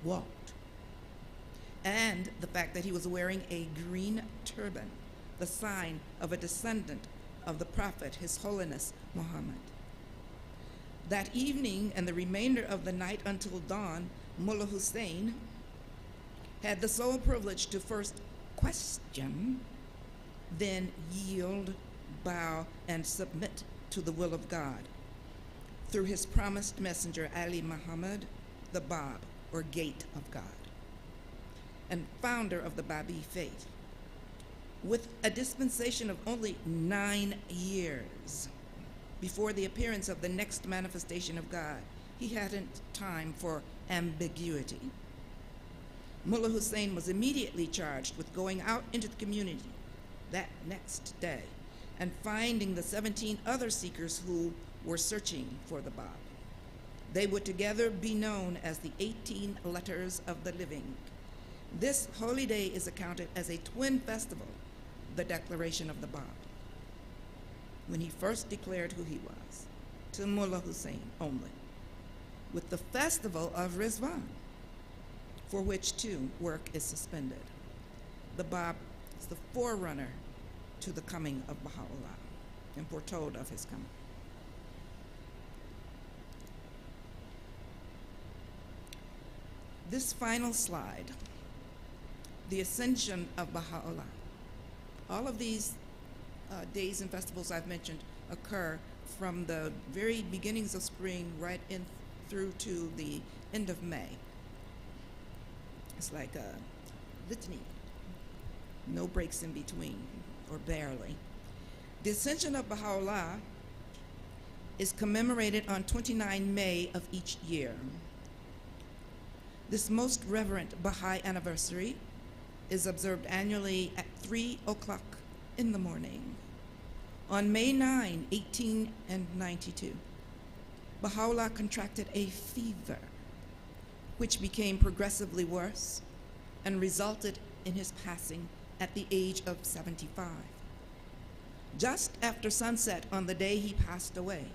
walked, and the fact that he was wearing a green turban, the sign of a descendant of the Prophet, His Holiness Muhammad. That evening and the remainder of the night until dawn, Mullah Hussein had the sole privilege to first question, then yield, bow, and submit to the will of God through his promised messenger, Ali Muhammad, the Bab, or Gate of God, and founder of the Babi faith. With a dispensation of only 9 years before the appearance of the next manifestation of God, he hadn't time for ambiguity. Mullah Hussein was immediately charged with going out into the community that next day and finding the 17 other seekers who were searching for the Bab. They would together be known as the 18 Letters of the Living. This holy day is accounted as a twin festival, the Declaration of the Bab, when he first declared who he was, to Mullah Hussein only, with the festival of Rizwan, for which too work is suspended. The Bab is the forerunner to the coming of Baha'u'llah and foretold of his coming. This final slide, the ascension of Baha'u'llah. All of these days and festivals I've mentioned occur from the very beginnings of spring right in through to the end of May. It's like a litany, no breaks in between, or barely. The ascension of Baha'u'llah is commemorated on 29 May of each year. This most reverent Baha'i anniversary is observed annually at 3 o'clock in the morning. On May 9, 1892, Baha'u'llah contracted a fever, which became progressively worse and resulted in his passing at the age of 75. Just after sunset on the day he passed away,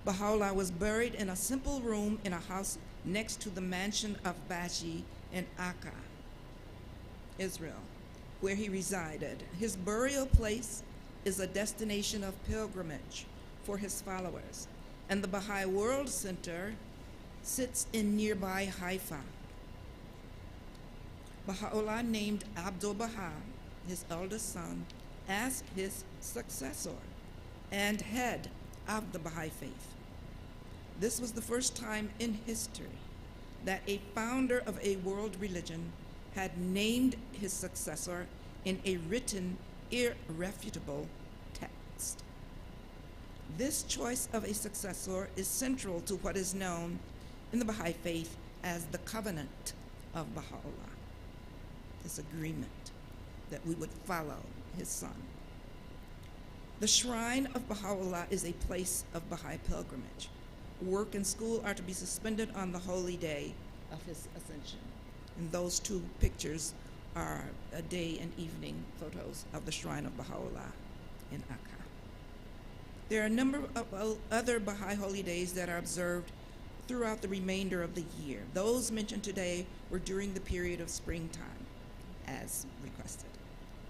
Baha'u'llah was buried in a simple room in a house next to the mansion of Bashi in Akka, Israel, where he resided. His burial place is a destination of pilgrimage for his followers, and the Baha'i World Center sits in nearby Haifa. Baha'u'llah named Abdul Baha, his eldest son, as his successor and head of the Baha'i faith. This was the first time in history that a founder of a world religion had named his successor in a written, irrefutable text. This choice of a successor is central to what is known in the Baha'i faith as the covenant of Baha'u'llah, this agreement that we would follow his son. The shrine of Baha'u'llah is a place of Baha'i pilgrimage. Work and school are to be suspended on the holy day of his ascension. And those two pictures are a day and evening photos of the shrine of Baha'u'llah in Akka. There are a number of other Baha'i holy days that are observed throughout the remainder of the year. Those mentioned today were during the period of springtime, as requested.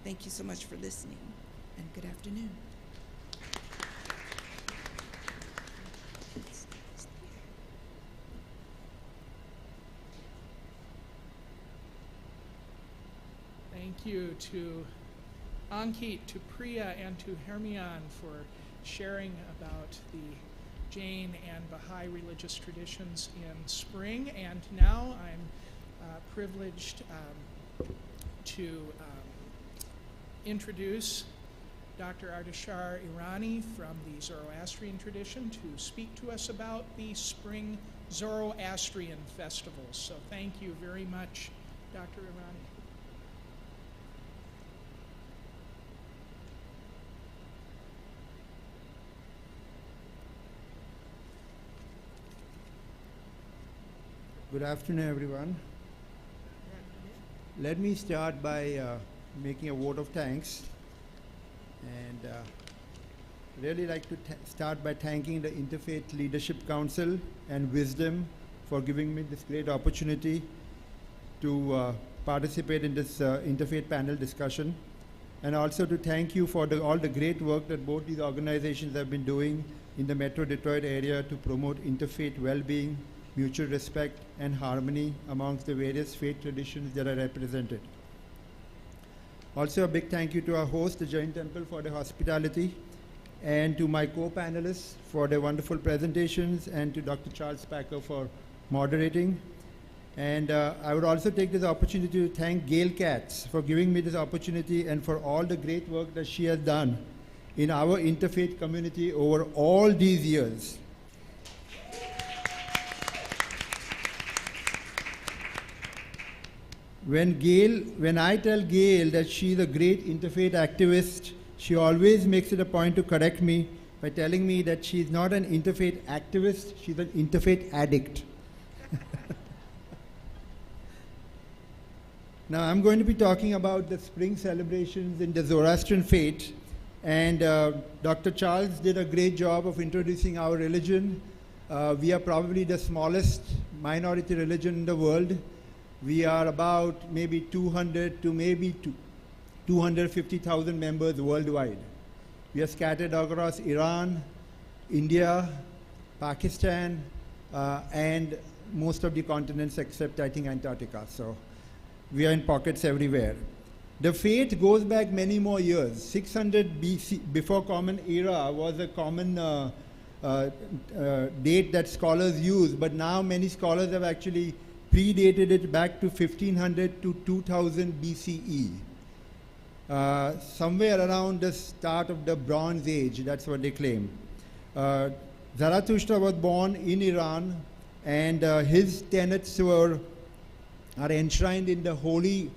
Thank you so much for listening, and good afternoon. Thank you to Ankit, to Priya, and to Hermione for sharing about the Jain and Baha'i religious traditions in spring. And now I'm privileged to introduce Dr. Ardeshir Irani from the Zoroastrian tradition to speak to us about the spring Zoroastrian festivals. So thank you very much, Dr. Irani. Good afternoon, everyone. Let me start by making a vote of thanks, and really like to start by thanking the Interfaith Leadership Council and Wisdom for giving me this great opportunity to participate in this interfaith panel discussion, and also to thank you for all the great work that both these organizations have been doing in the Metro Detroit area to promote interfaith well-being, mutual respect, and harmony amongst the various faith traditions that are represented. Also, a big thank you to our host, the Jain Temple, for their hospitality, and to my co-panelists for their wonderful presentations, and to Dr. Charles Packer for moderating. And I would also take this opportunity to thank Gail Katz for giving me this opportunity and for all the great work that she has done in our interfaith community over all these years. When I tell Gail that she's a great interfaith activist, she always makes it a point to correct me by telling me that she's not an interfaith activist, she's an interfaith addict. Now, I'm going to be talking about the spring celebrations in the Zoroastrian faith, And Dr. Charles did a great job of introducing our religion. We are probably the smallest minority religion in the world. We are about maybe 200 to maybe 250,000 members worldwide. We are scattered across Iran, India, Pakistan, and most of the continents except, I think, Antarctica. So we are in pockets everywhere. The faith goes back many more years. 600 BC, before Common Era, was a common date that scholars use, but now many scholars have actually predated it back to 1500 to 2000 BCE. Somewhere around the start of the Bronze Age, that's what they claim. Zarathustra was born in Iran, and his tenets are enshrined in the holy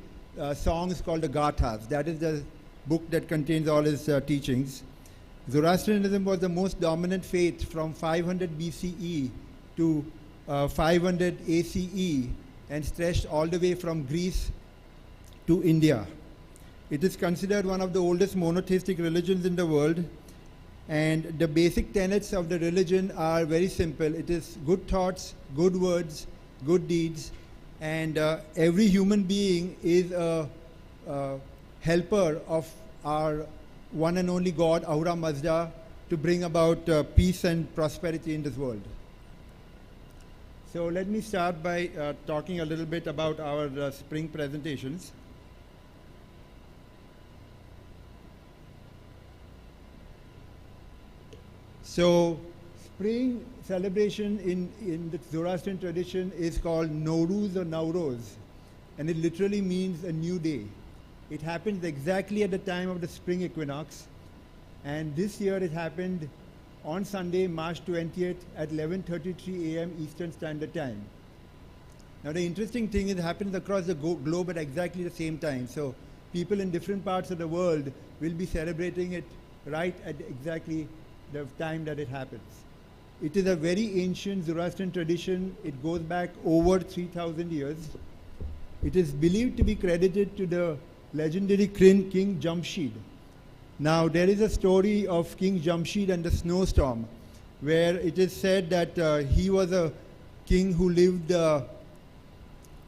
songs called the Gathas. That is the book that contains all his teachings. Zoroastrianism was the most dominant faith from 500 BCE to 500 ACE and stretched all the way from Greece to India. It is considered one of the oldest monotheistic religions in the world, and the basic tenets of the religion are very simple. It is good thoughts, good words, good deeds, and every human being is a helper of our one and only God, Ahura Mazda, to bring about peace and prosperity in this world. So let me start by talking a little bit about our spring presentations. So spring celebration in the Zoroastrian tradition is called Nowruz or Nowroz, and it literally means a new day. It happens exactly at the time of the spring equinox, and this year it happened on Sunday, March 20th at 11:33 a.m. Eastern Standard Time. Now the interesting thing is it happens across the globe at exactly the same time. So people in different parts of the world will be celebrating it right at exactly the time that it happens. It is a very ancient Zoroastrian tradition. It goes back over 3,000 years. It is believed to be credited to the legendary King Jamshid. Now there is a story of King Jamshid and the snowstorm, where it is said that he was a king who lived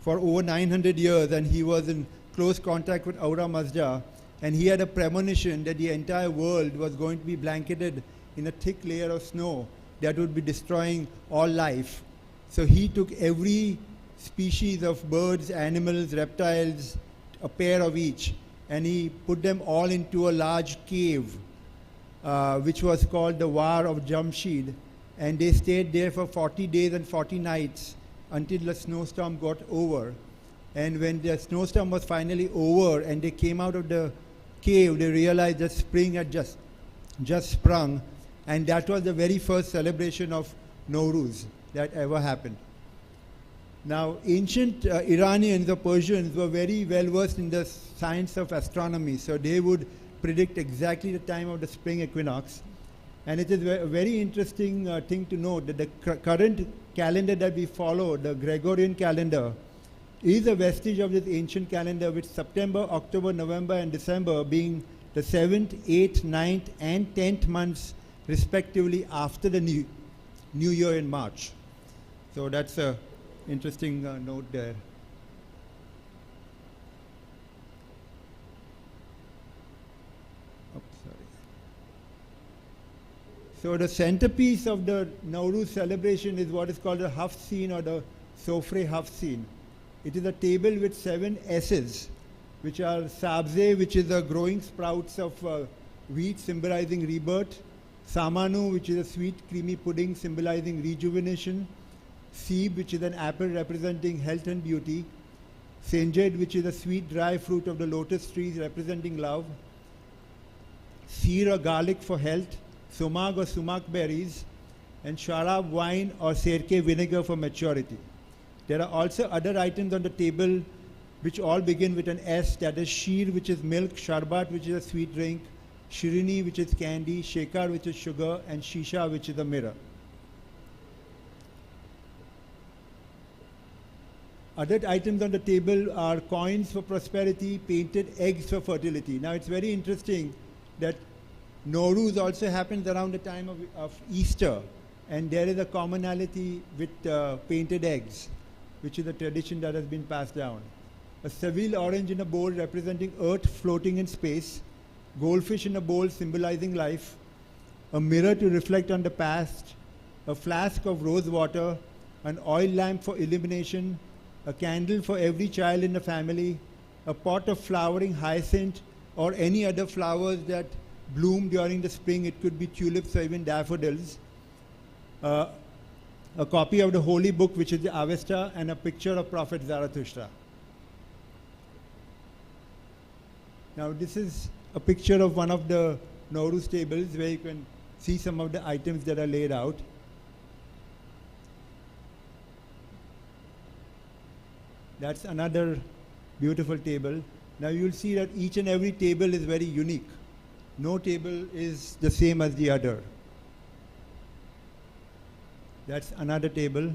for over 900 years, and he was in close contact with Ahura Mazda, and he had a premonition that the entire world was going to be blanketed in a thick layer of snow that would be destroying all life. So he took every species of birds, animals, reptiles, a pair of each, and he put them all into a large cave, which was called the War of Jamshid, and they stayed there for 40 days and 40 nights until the snowstorm got over. And when the snowstorm was finally over and they came out of the cave, they realized that spring had just sprung, and that was the very first celebration of Nowruz that ever happened. Now, ancient Iranians or Persians were very well versed in the science of astronomy, so they would predict exactly the time of the spring equinox. And it is a very interesting thing to note that the current calendar that we follow, the Gregorian calendar, is a vestige of this ancient calendar, with September, October, November, and December being the 7th, 8th, 9th, and 10th months, respectively, after the New Year in March. So that's a interesting note there. Oops, sorry. So the centerpiece of the Nowruz celebration is what is called the Hafs scene, or the Sofre Hafs scene. It is a table with 7 S's, which are Sabze, which is the growing sprouts of wheat symbolizing rebirth; Samanu, which is a sweet creamy pudding symbolizing rejuvenation; Seeb, which is an apple representing health and beauty; Senjed, which is a sweet dry fruit of the lotus trees representing love; Seer, or garlic for health; Sumag or sumac berries; and Sharab, wine or Serke, vinegar for maturity. There are also other items on the table which all begin with an S, that is Sheer, which is milk; Sharbat, which is a sweet drink; Shirini, which is candy; Shekar, which is sugar; and Shisha, which is a mirror. Other items on the table are coins for prosperity, painted eggs for fertility. Now it's very interesting that Nowruz also happens around the time of Easter, and there is a commonality with painted eggs, which is a tradition that has been passed down. A Seville orange in a bowl representing Earth floating in space, goldfish in a bowl symbolizing life, a mirror to reflect on the past, a flask of rose water, an oil lamp for illumination, a candle for every child in the family, a pot of flowering hyacinth or any other flowers that bloom during the spring. It could be tulips or even daffodils. A copy of the holy book, which is the Avesta, and a picture of Prophet Zarathustra. Now this is a picture of one of the Nowruz tables where you can see some of the items that are laid out. That's another beautiful table. Now you'll see that each and every table is very unique. No table is the same as the other. That's another table.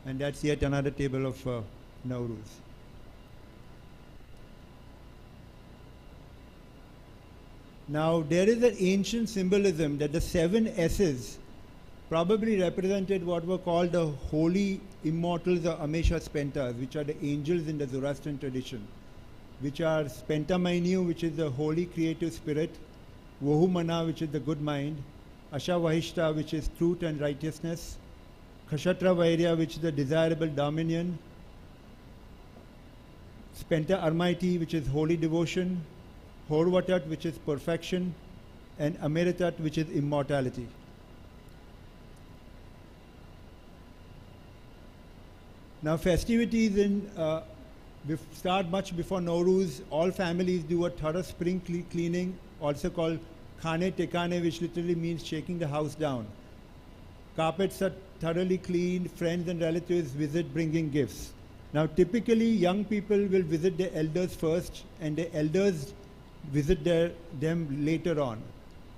And that's yet another table of Nowruz. Now there is an ancient symbolism that the 7 S's probably represented what were called the holy immortals or Amesha Spentas, which are the angels in the Zoroastrian tradition, which are Spentamainu, which is the holy creative spirit, Vohumana, which is the good mind, Ashavahishta, which is truth and righteousness, Kshatra Vairya, which is the desirable dominion, Spenta Armaiti, which is holy devotion, Horvatat, which is perfection, and Ameritat, which is immortality. Now festivities start much before Nowruz. All families do a thorough spring cleaning, also called Khane Tekane, which literally means shaking the house down. Carpets are thoroughly cleaned, friends and relatives visit bringing gifts. Now typically young people will visit their elders first, and the elders visit them later on.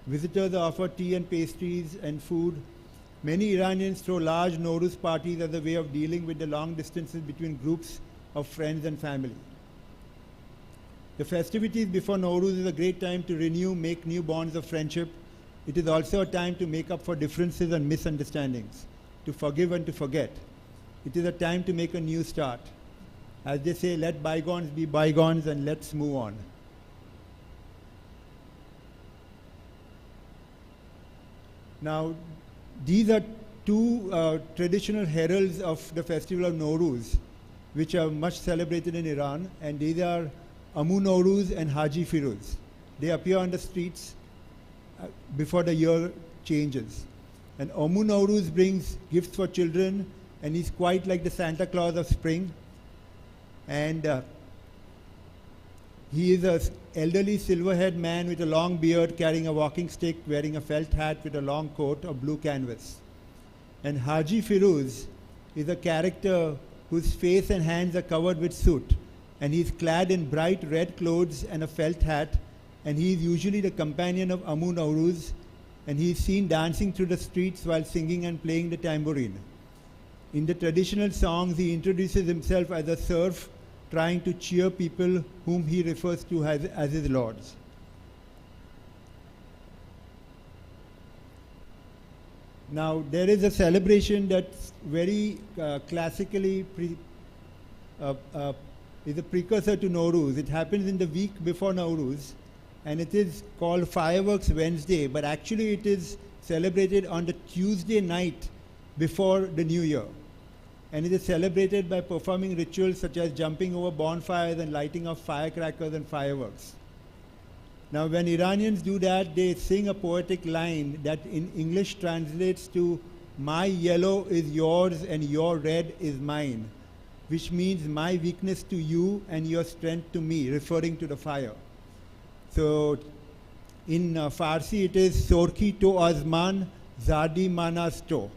Visitors offer tea and pastries and food. Many Iranians throw large Nowruz parties as a way of dealing with the long distances between groups of friends and family. The festivities before Nowruz is a great time to renew, make new bonds of friendship. It is also a time to make up for differences and misunderstandings, to forgive and to forget. It is a time to make a new start. As they say, let bygones be bygones and let's move on. Now, these are two traditional heralds of the festival of Nowruz, which are much celebrated in Iran, and these are Amu Nowruz and Haji Firuz. They appear on the streets before the year changes. And Amu Nowruz brings gifts for children, and he's quite like the Santa Claus of spring. And he is an elderly silver-haired man with a long beard, carrying a walking stick, wearing a felt hat with a long coat of blue canvas. And Haji Firuz is a character whose face and hands are covered with soot, and he's clad in bright red clothes and a felt hat, and he is usually the companion of Amu Nowruz, and he is seen dancing through the streets while singing and playing the tambourine. In the traditional songs, he introduces himself as a serf, trying to cheer people whom he refers to as his lords. Now, there is a celebration that's very classically is a precursor to Nowruz. It happens in the week before Nowruz, and it is called Fireworks Wednesday, but actually it is celebrated on the Tuesday night before the New Year. And it is celebrated by performing rituals such as jumping over bonfires and lighting of firecrackers and fireworks. Now, when Iranians do that, they sing a poetic line that in English translates to, "My yellow is yours and your red is mine," which means my weakness to you and your strength to me, referring to the fire. So, in Farsi, it is "Sorki to azman, zadi manas to."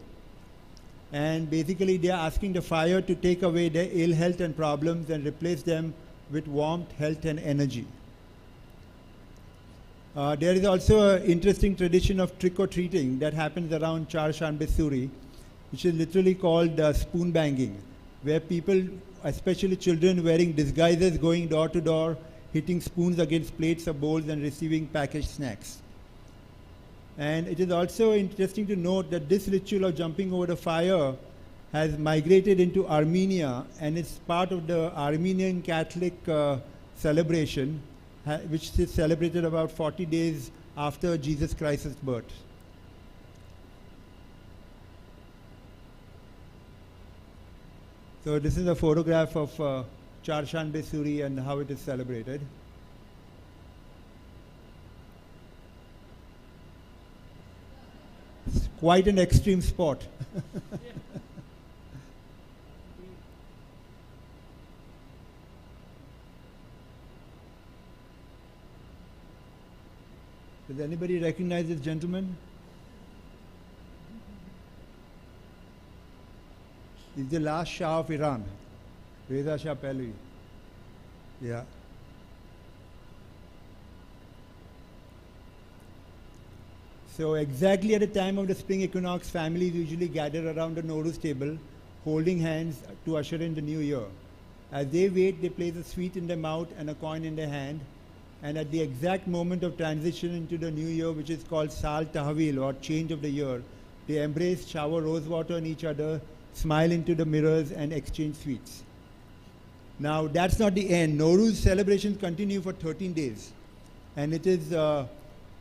And basically, they are asking the fire to take away their ill health and problems and replace them with warmth, health, and energy. There is also an interesting tradition of trick-or-treating that happens around Char Shanbe Suri, which is literally called spoon banging, where people, especially children, wearing disguises, going door to door, hitting spoons against plates or bowls and receiving packaged snacks. And it is also interesting to note that this ritual of jumping over the fire has migrated into Armenia, and it's part of the Armenian Catholic celebration, which is celebrated about 40 days after Jesus Christ's birth. So this is a photograph of Charshanbe Suri and how it is celebrated. It's quite an extreme sport. Does anybody recognize this gentleman? He's the last Shah of Iran, Reza Shah Pahlavi. Yeah. So exactly at the time of the spring equinox, families usually gather around the Nowruz table, holding hands to usher in the new year. As they wait, they place a sweet in their mouth and a coin in their hand. And at the exact moment of transition into the new year, which is called Sal Tahwil, or change of the year, they embrace, shower rose water on each other, smile into the mirrors, and exchange sweets. Now, that's not the end. Nowruz celebrations continue for 13 days. And it is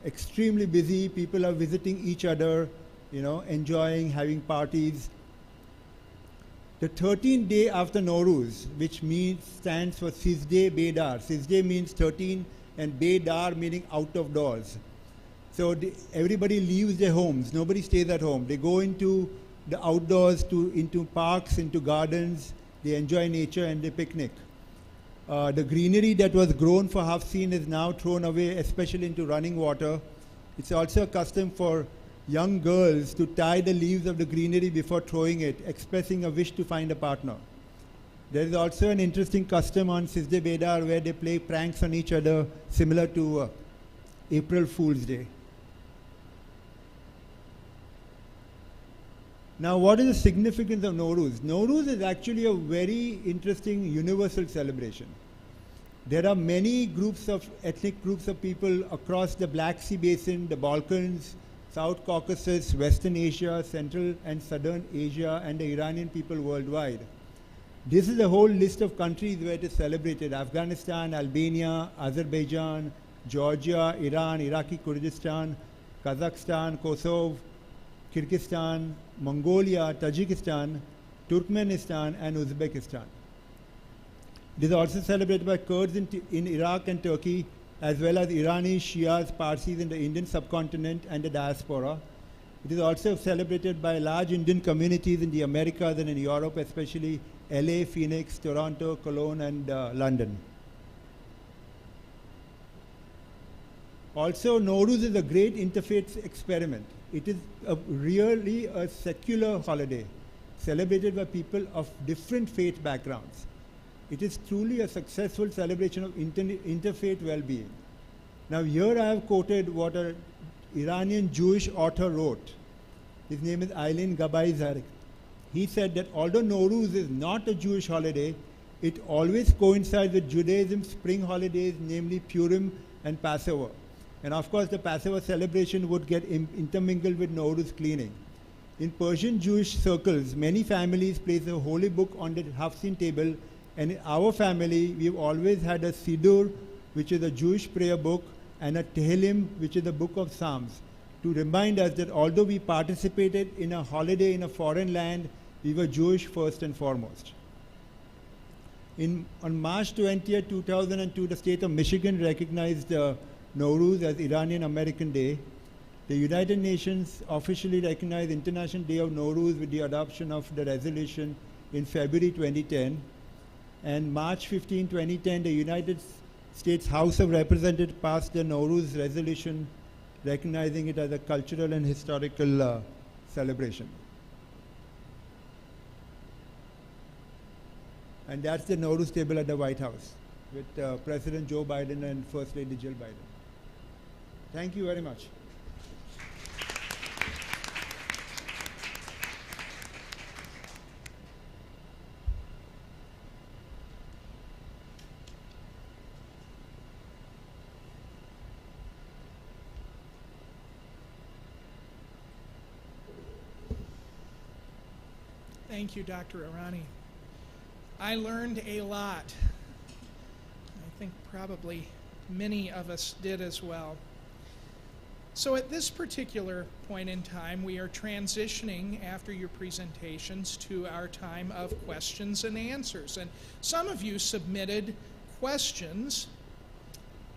extremely busy. People are visiting each other, enjoying, having parties. The 13th day after Nowruz, which stands for Sizde Bedar. Sizde means 13, and Bedar meaning out of doors. So everybody leaves their homes. Nobody stays at home. They go into the outdoors, into parks, into gardens. They enjoy nature and they picnic. The greenery that was grown for Hafsin is now thrown away, especially into running water. It's also a custom for young girls to tie the leaves of the greenery before throwing it, expressing a wish to find a partner. There is also an interesting custom on Sizde Bedar where they play pranks on each other, similar to April Fool's Day. Now, what is the significance of Nowruz? Nowruz is actually a very interesting universal celebration. There are many ethnic groups of people across the Black Sea Basin, the Balkans, South Caucasus, Western Asia, Central and Southern Asia, and the Iranian people worldwide. This is a whole list of countries where it is celebrated: Afghanistan, Albania, Azerbaijan, Georgia, Iran, Iraqi Kurdistan, Kazakhstan, Kosovo, Kyrgyzstan, Mongolia, Tajikistan, Turkmenistan, and Uzbekistan. It is also celebrated by Kurds in Iraq and Turkey, as well as Iranis, Shias, Parsis in the Indian subcontinent and the diaspora. It is also celebrated by large Indian communities in the Americas and in Europe, especially LA, Phoenix, Toronto, Cologne, and London. Also, Nowruz is a great interfaith experiment. It is really a secular holiday celebrated by people of different faith backgrounds. It is truly a successful celebration of interfaith well-being. Now, here I have quoted what an Iranian Jewish author wrote. His name is Aylin Gabai Zarek. He said that although Nowruz is not a Jewish holiday, it always coincides with Judaism's spring holidays, namely Purim and Passover. And of course, the Passover celebration would get intermingled with Nowruz cleaning. In Persian Jewish circles, many families place a holy book on the Hafsin table, and in our family, we've always had a Siddur, which is a Jewish prayer book, and a Tehillim, which is a book of Psalms, to remind us that although we participated in a holiday in a foreign land, we were Jewish first and foremost. On March 20, 2002, the state of Michigan recognized Nowruz as Iranian American Day. The United Nations officially recognized International Day of Nowruz with the adoption of the resolution in February 2010. And March 15, 2010, the United States House of Representatives passed the Nowruz resolution, recognizing it as a cultural and historical celebration. And that's the Nowruz table at the White House with President Joe Biden and First Lady Jill Biden. Thank you very much. Thank you, Dr. Arani. I learned a lot. I think probably many of us did as well. So at this particular point in time, we are transitioning after your presentations to our time of questions and answers. And some of you submitted questions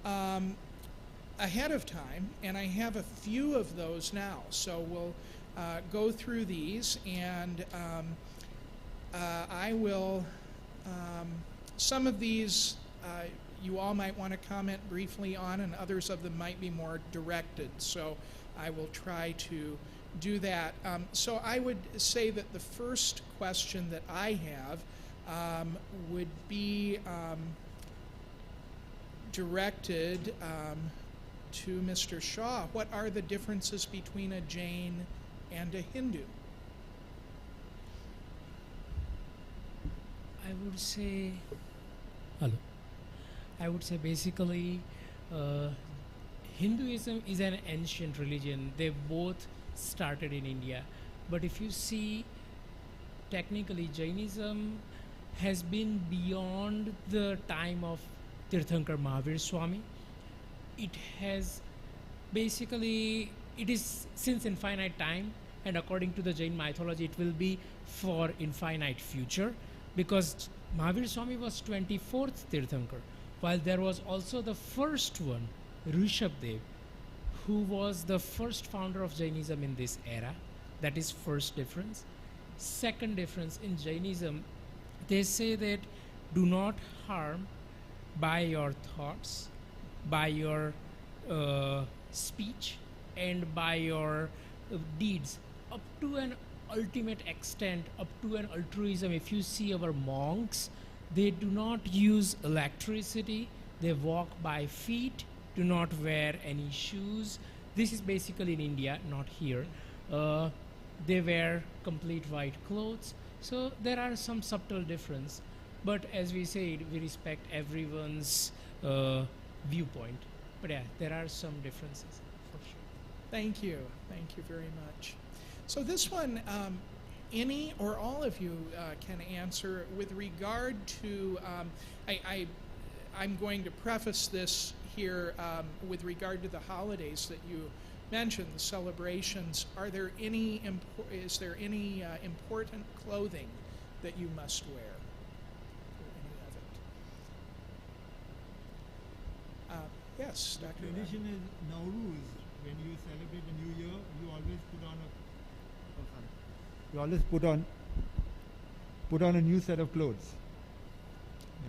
ahead of time, and I have a few of those now. So we'll go through these, and I will, some of these you all might want to comment briefly on, and others of them might be more directed. So I will try to do that. So I would say that the first question that I have would be directed to Mr. Shaw. What are the differences between a Jain and a Hindu? I would say, hello. I would say basically Hinduism is an ancient religion. They both started in India. But if you see, technically Jainism has been beyond the time of Tirthankar Mahavir Swami. It has basically, it is since infinite time, and according to the Jain mythology, it will be for infinite future, because Mahavir Swami was 24th Tirthankar, while there was also the first one, Rishabdev, who was the first founder of Jainism in this era. That is first difference. Second difference, in Jainism, they say that do not harm by your thoughts, by your speech, and by your deeds, up to an ultimate extent, up to an altruism. If you see our monks, they do not use electricity, they walk by feet, do not wear any shoes. This is basically in India, not here. They wear complete white clothes. So there are some subtle difference. But as we said, we respect everyone's viewpoint. But yeah, there are some differences for sure. Thank you. Thank you very much. So this one, any or all of you can answer with regard to, I'm going to preface this here with regard to the holidays that you mentioned, the celebrations. Are there any, is there any important clothing that you must wear? Yes, Dr. The tradition is Nowruz. When you celebrate the New Year, you always put on a new set of clothes.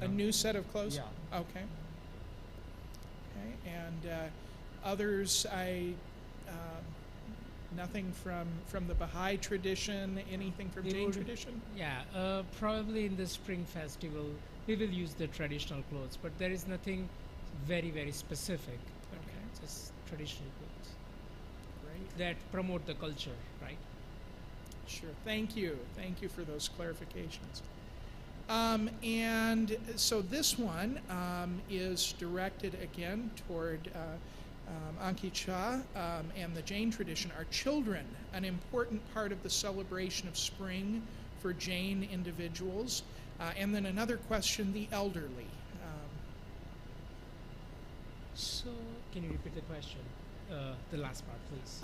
A new set of clothes? Yeah. Okay. Okay, and others, nothing from the Baha'i tradition, anything from Jain tradition? Yeah, probably in the spring festival, we will use the traditional clothes, but there is nothing very, very specific. Okay. Just traditional clothes Great. that promote the culture, right? Sure. Thank you. Thank you for those clarifications. And so this one is directed again toward Ankit Shah and the Jain tradition. Are children an important part of the celebration of spring for Jain individuals? And then another question, the elderly. So, can you repeat the question? The last part, please.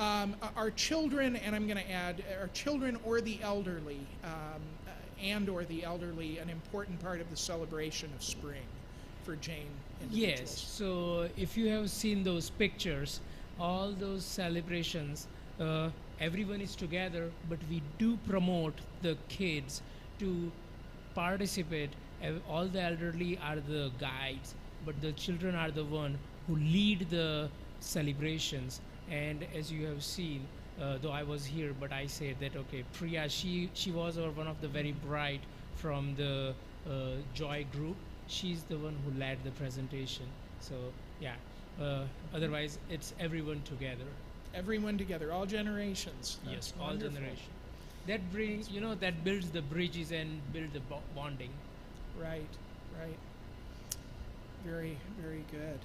Are children, and I'm going to add, are children or the elderly, or the elderly, an important part of the celebration of spring for Jain individuals? Yes. So, if you have seen those pictures, all those celebrations, everyone is together, but we do promote the kids to participate. All the elderly are the guides, but the children are the one who lead the celebrations. And as you have seen, though I was here, but I said that, okay, Priya, she was one of the very bright from the Joy group. She's the one who led the presentation. So yeah, otherwise it's everyone together. Everyone together, all generations. Yes, That's all wonderful. generations. That brings, that builds the bridges and build the bonding. Right, right. Very, very good.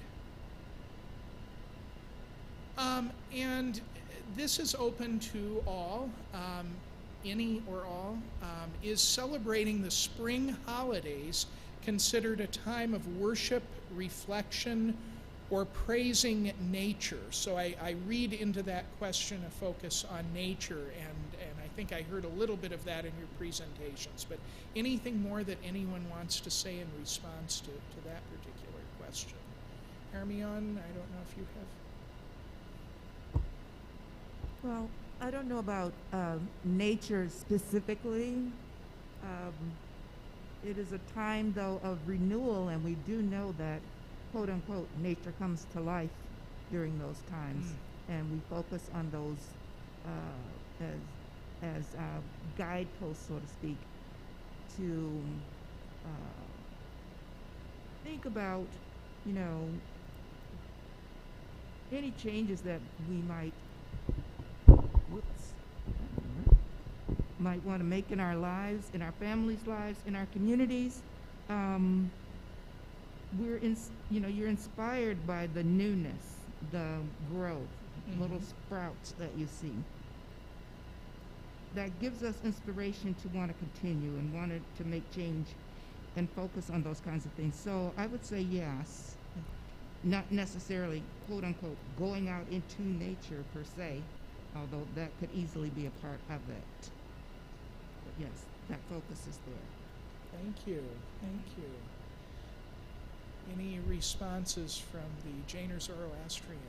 And this is open to all. any or all, is celebrating the spring holidays considered a time of worship, reflection, or praising nature? So I read into that question a focus on nature, and I think I heard a little bit of that in your presentations. But anything more that anyone wants to say in response to that particular question? Hermione, I don't know if you have. Well, I don't know about nature specifically. It is a time, though, of renewal, and we do know that, quote unquote, nature comes to life during those times, and we focus on those as guideposts, so to speak, to think about, you know, any changes that we might want to make in our lives, in our families' lives, in our communities. You're inspired by the newness, the growth, little sprouts that you see. That gives us inspiration to want to continue and want to make change and focus on those kinds of things. So I would say yes, not necessarily, quote unquote, going out into nature per se, although that could easily be a part of it. But yes, that focus is there. Thank you. Thank you. Any responses from the Jain or Zoroastrian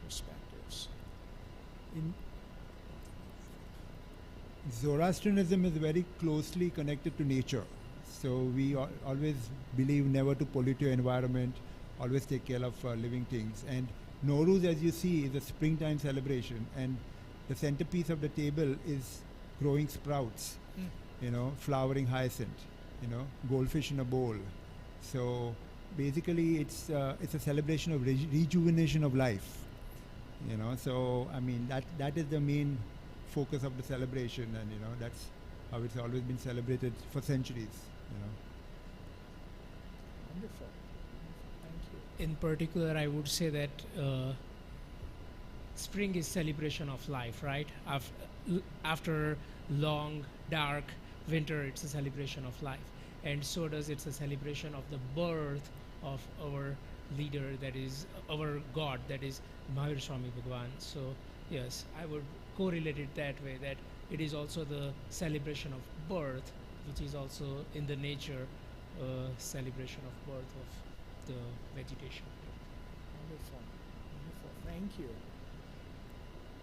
perspectives? Zoroastrianism is very closely connected to nature. So we always believe never to pollute your environment, always take care of living things. And Nowruz, as you see, is a springtime celebration, and the centerpiece of the table is growing sprouts, flowering hyacinth, goldfish in a bowl. So basically it's a celebration of rejuvenation of life, so I mean that is the main focus of the celebration, and that's how it's always been celebrated for centuries. Wonderful. Thank you. In particular, I would say that spring is celebration of life, right? After long, dark winter, it's a celebration of life. And so does it's a celebration of the birth of our leader, that is our God, that is Mahavir Swami Bhagwan. So yes, I would correlate it that way, that it is also the celebration of birth, which is also in the nature celebration of birth of the vegetation. Wonderful. Wonderful. Thank you.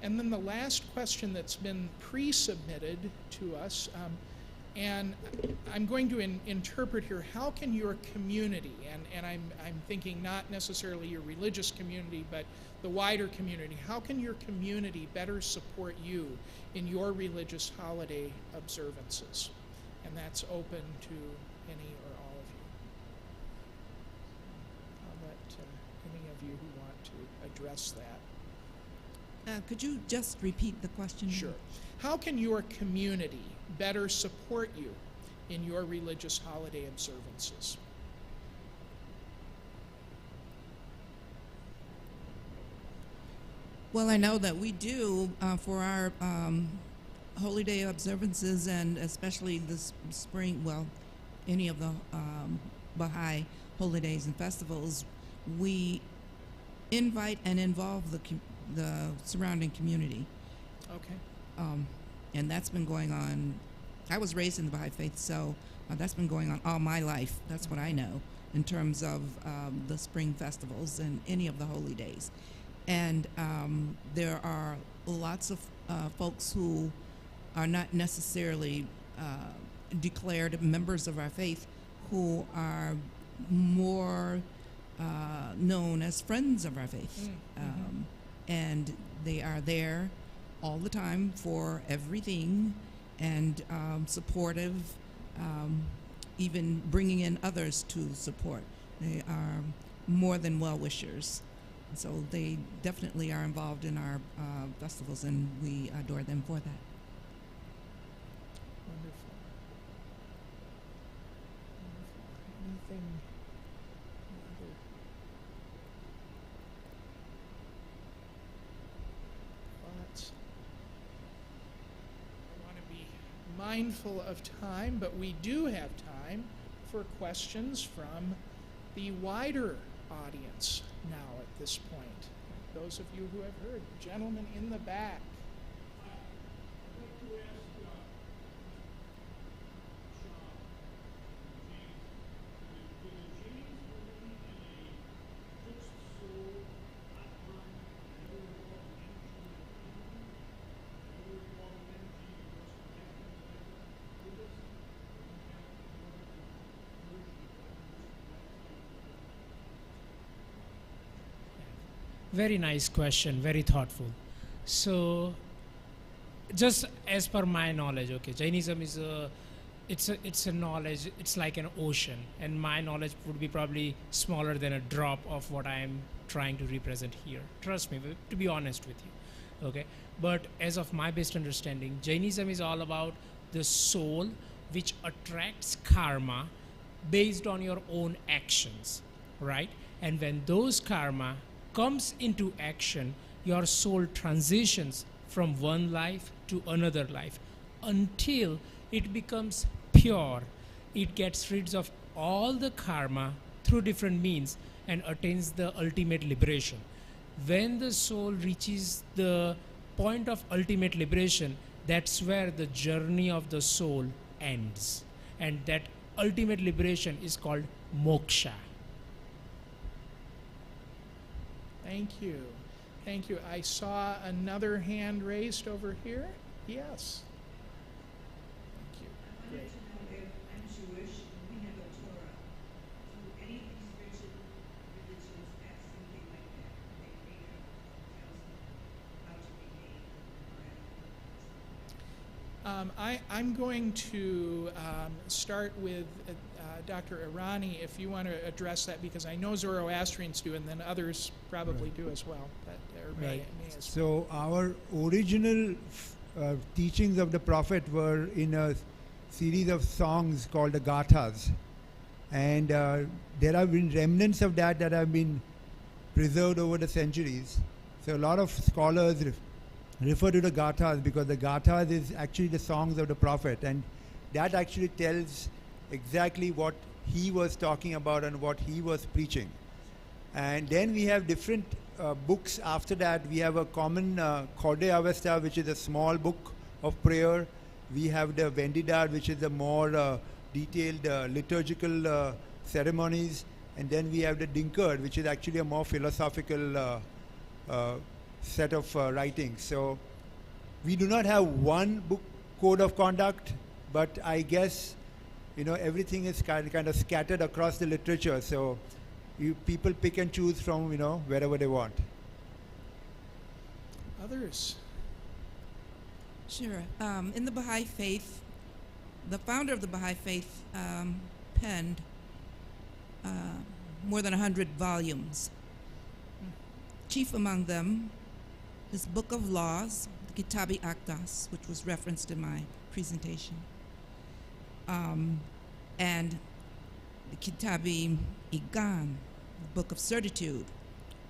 And then the last question that's been pre-submitted to us, and I'm going to interpret here, how can your community, and I'm thinking not necessarily your religious community, but the wider community, how can your community better support you in your religious holiday observances? And that's open to any or all of you. I'll let any of you who want to address that. Could you just repeat the question? Sure. How can your community better support you in your religious holiday observances? Well, I know that we do for our holy day observances, and especially this spring, well, any of the Baha'i holy days and festivals, we invite and involve the surrounding community. Okay. And that's been going on. I was raised in the Baha'i faith, so that's been going on all my life. That's what I know in terms of the spring festivals and any of the holy days. And there are lots of folks who are not necessarily declared members of our faith, who are more known as friends of our faith. And they are there all the time for everything, and supportive, even bringing in others to support. They are more than well-wishers. So they definitely are involved in our festivals, and we adore them for that. Wonderful. Wonderful. Anything other? Thoughts? I want to be mindful of time, but we do have time for questions from the wider audience now at this point. Those of you who have heard, the gentleman in the back. Very nice question, very thoughtful. So, just as per my knowledge, okay, Jainism is it's a knowledge, it's like an ocean, and my knowledge would be probably smaller than a drop of what I am trying to represent here. Trust me, to be honest with you, okay? But as of my best understanding, Jainism is all about the soul which attracts karma based on your own actions, right? And when those karma comes into action, your soul transitions from one life to another life until it becomes pure. It gets rid of all the karma through different means and attains the ultimate liberation. When the soul reaches the point of ultimate liberation, that's where the journey of the soul ends. And that ultimate liberation is called moksha. Thank you. Thank you. I saw another hand raised over here. Yes. Thank you. Great. I'm Jewish and we have a Torah. Do any of these religions have something like that? They tells them how to behave. I'm going to start with Dr. Irani, if you want to address that, because I know Zoroastrians do, and then others probably do as well. But, may as So our original teachings of the Prophet were in a series of songs called the Gathas. And there have been remnants of that have been preserved over the centuries. So a lot of scholars refer to the Gathas because the Gathas is actually the songs of the Prophet, and that actually tells exactly what he was talking about and what he was preaching. And then we have different books after that. We have a common Khode Avesta, which is a small book of prayer. We have the Vendidad, which is the more detailed liturgical ceremonies. And then we have the Dinkard, which is actually a more philosophical set of writings. So we do not have one book code of conduct, but I guess everything is kind of scattered across the literature. So people pick and choose from wherever they want. Others? Sure. In the Baha'i faith, the founder of the Baha'i faith penned more than 100 volumes. Chief among them is Book of Laws, the Kitabi Akdas, which was referenced in my presentation, and the Kitabi Igan, the Book of Certitude,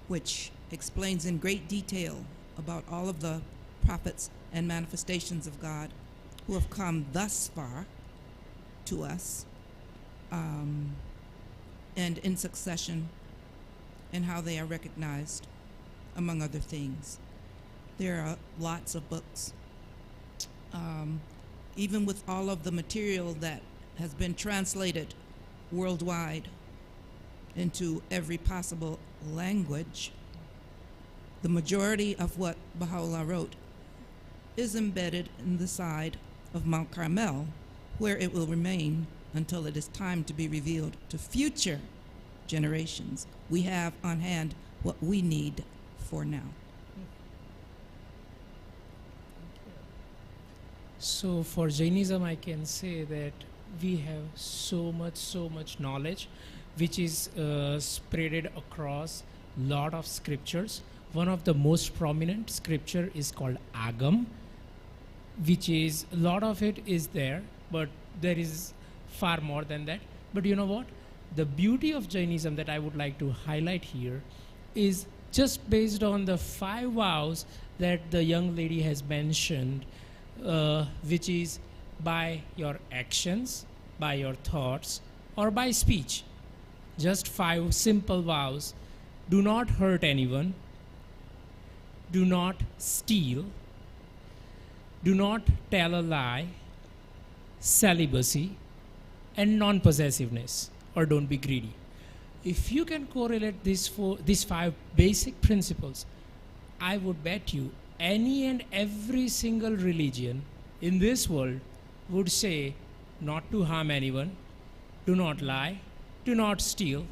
which explains in great detail about all of the prophets and manifestations of God who have come thus far to us, and in succession, and how they are recognized, among other things. There are lots of books. Even with all of the material that has been translated worldwide into every possible language, the majority of what Baha'u'llah wrote is embedded in the side of Mount Carmel, where it will remain until it is time to be revealed to future generations. We have on hand what we need for now. So for Jainism, I can say that we have so much knowledge, which is spreaded across lot of scriptures. One of the most prominent scripture is called Agam, which is, a lot of it is there, but there is far more than that. But you know what? The beauty of Jainism that I would like to highlight here is just based on the 5 vows that the young lady has mentioned, which is by your actions, by your thoughts, or by speech. Just 5 simple vows. Do not hurt anyone. Do not steal. Do not tell a lie. Celibacy and non-possessiveness, or don't be greedy. If you can correlate these 5 basic principles, I would bet you any and every single religion in this world would say not to harm anyone, do not lie, do not steal,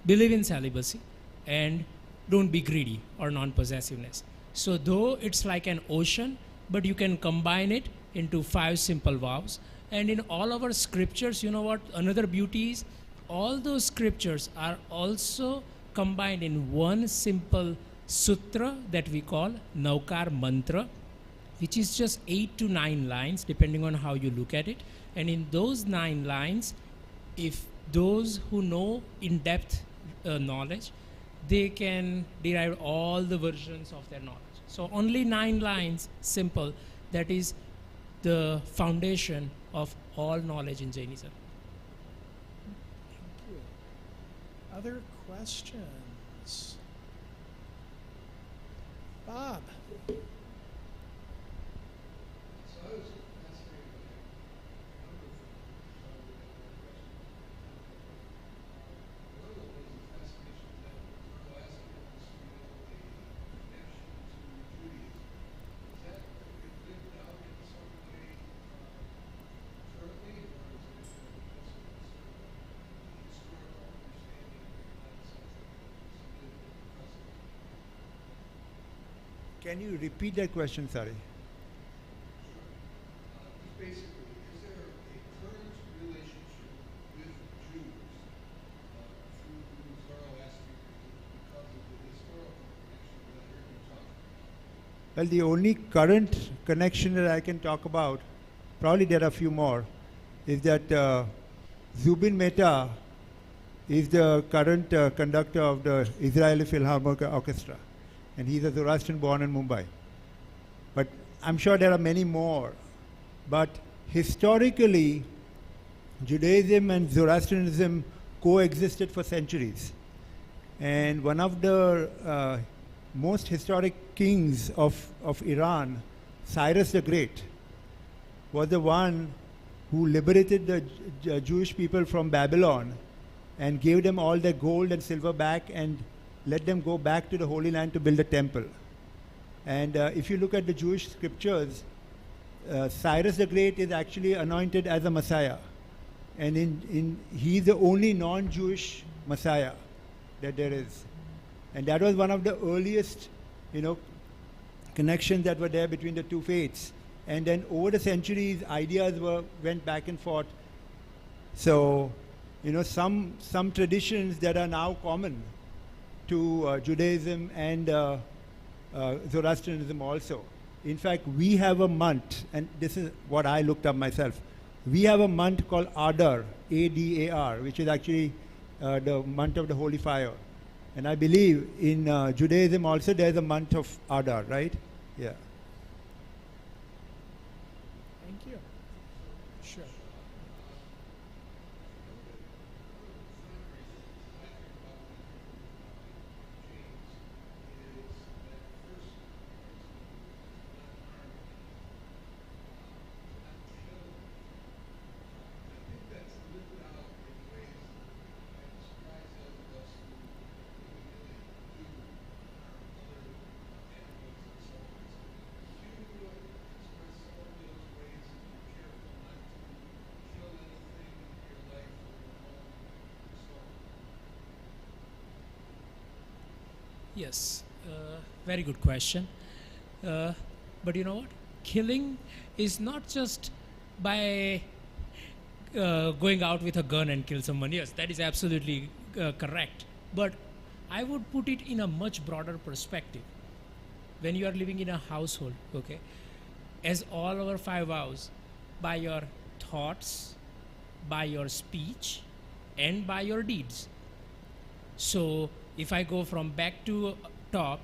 believe in celibacy, and don't be greedy or non-possessiveness. So though it's like an ocean, but you can combine it into 5 simple vows. And in all our scriptures, you know what another beauty is? All those scriptures are also combined in one simple sutra that we call Naukar Mantra, which is just 8 to 9 lines, depending on how you look at it. And in those 9 lines, if those who know in-depth knowledge, they can derive all the versions of their knowledge. So only 9 lines, simple, that is the foundation of all knowledge in Jainism. Thank you. Other questions? Bob? Can you repeat that question, sorry? Basically, is there a current relationship with Jews through Zoroastrianism because of the historical connection that I heard you talk about? Well, the only current connection that I can talk about, probably there are a few more, is that Zubin Mehta is the current conductor of the Israeli Philharmonic Orchestra. And he's a Zoroastrian born in Mumbai. But I'm sure there are many more. But historically, Judaism and Zoroastrianism coexisted for centuries. And one of the most historic kings of Iran, Cyrus the Great, was the one who liberated the Jewish people from Babylon and gave them all their gold and silver back and let them go back to the Holy Land to build a temple. And if you look at the Jewish scriptures, Cyrus the Great is actually anointed as a Messiah. And he's the only non-Jewish Messiah that there is. And that was one of the earliest, connections that were there between the two faiths. And then over the centuries, ideas went back and forth. So, some traditions that are now common to Judaism and Zoroastrianism also. In fact, we have a month, and this is what I looked up myself. We have a month called Adar, A-D-A-R, which is actually the month of the Holy Fire. And I believe in Judaism also there's a month of Adar, right? Yeah. Thank you. Sure. Yes, very good question. But you know what? Killing is not just by going out with a gun and kill someone. Yes, that is absolutely correct. But I would put it in a much broader perspective. When you are living in a household, okay, as all our 5 vows, by your thoughts, by your speech, and by your deeds. So if I go from back to top,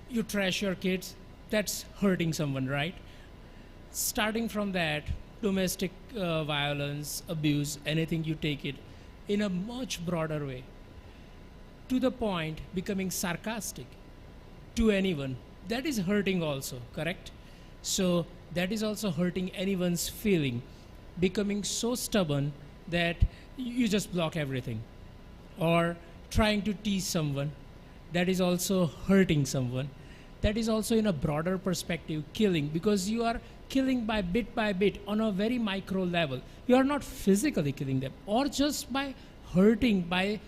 you trash your kids, that's hurting someone, right? starting from that, domestic violence, abuse, anything you take it in a much broader way, to the point becoming sarcastic to anyone, that is hurting also, correct? So that is also hurting anyone's feeling, becoming so stubborn that you just block everything, or trying to tease someone, that is also hurting someone. That is also, in a broader perspective, killing, because you are killing by bit on a very micro level. You are not physically killing them, or just by hurting, by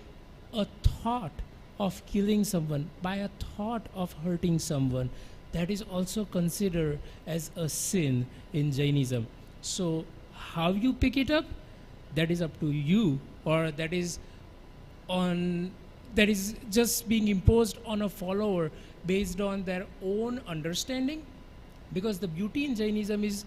a thought of killing someone, by a thought of hurting someone. That is also considered as a sin in Jainism. So how you pick it up, that is up to you, or that is just being imposed on a follower based on their own understanding. Because the beauty in Jainism is,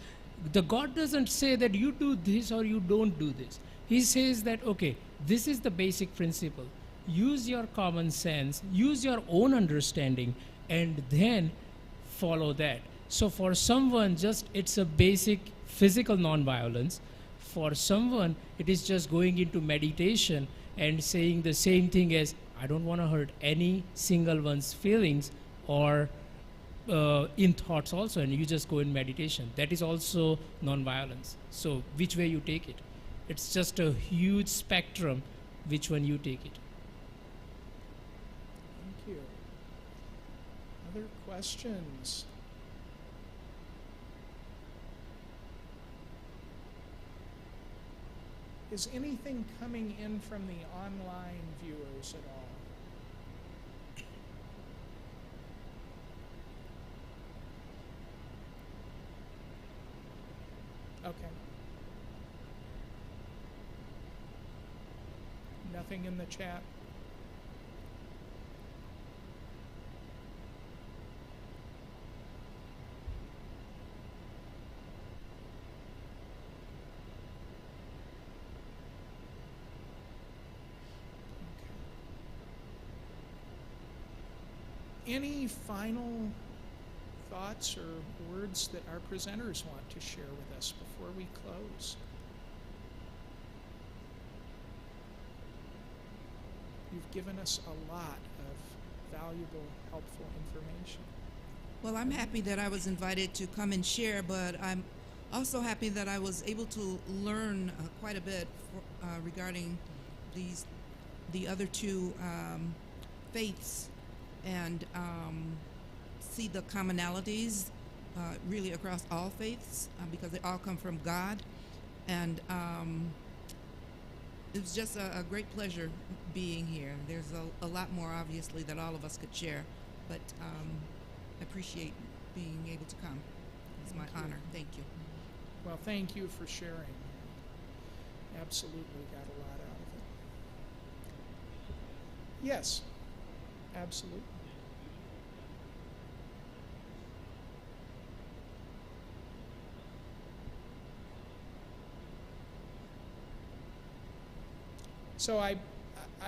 the God doesn't say that you do this or you don't do this. He says that, okay, this is the basic principle. Use your common sense, use your own understanding, and then follow that. So for someone, just it's a basic physical non-violence. For someone, it is just going into meditation and saying the same thing as, I don't want to hurt any single one's feelings, or in thoughts also, and you just go in meditation. That is also non-violence. So which way you take it? It's just a huge spectrum, which one you take it. Thank you. Other questions? Is anything coming in from the online viewers at all? Okay. Nothing in the chat? Any final thoughts or words that our presenters want to share with us before we close? You've given us a lot of valuable, helpful information. Well, I'm happy that I was invited to come and share, but I'm also happy that I was able to learn quite a bit regarding the other two faiths, and see the commonalities really across all faiths, because they all come from God. And it was just a great pleasure being here. There's a lot more, obviously, that all of us could share, but I appreciate being able to come. It's my honor. Thank you. Well, thank you for sharing. Absolutely got a lot out of it. Yes, absolutely. So I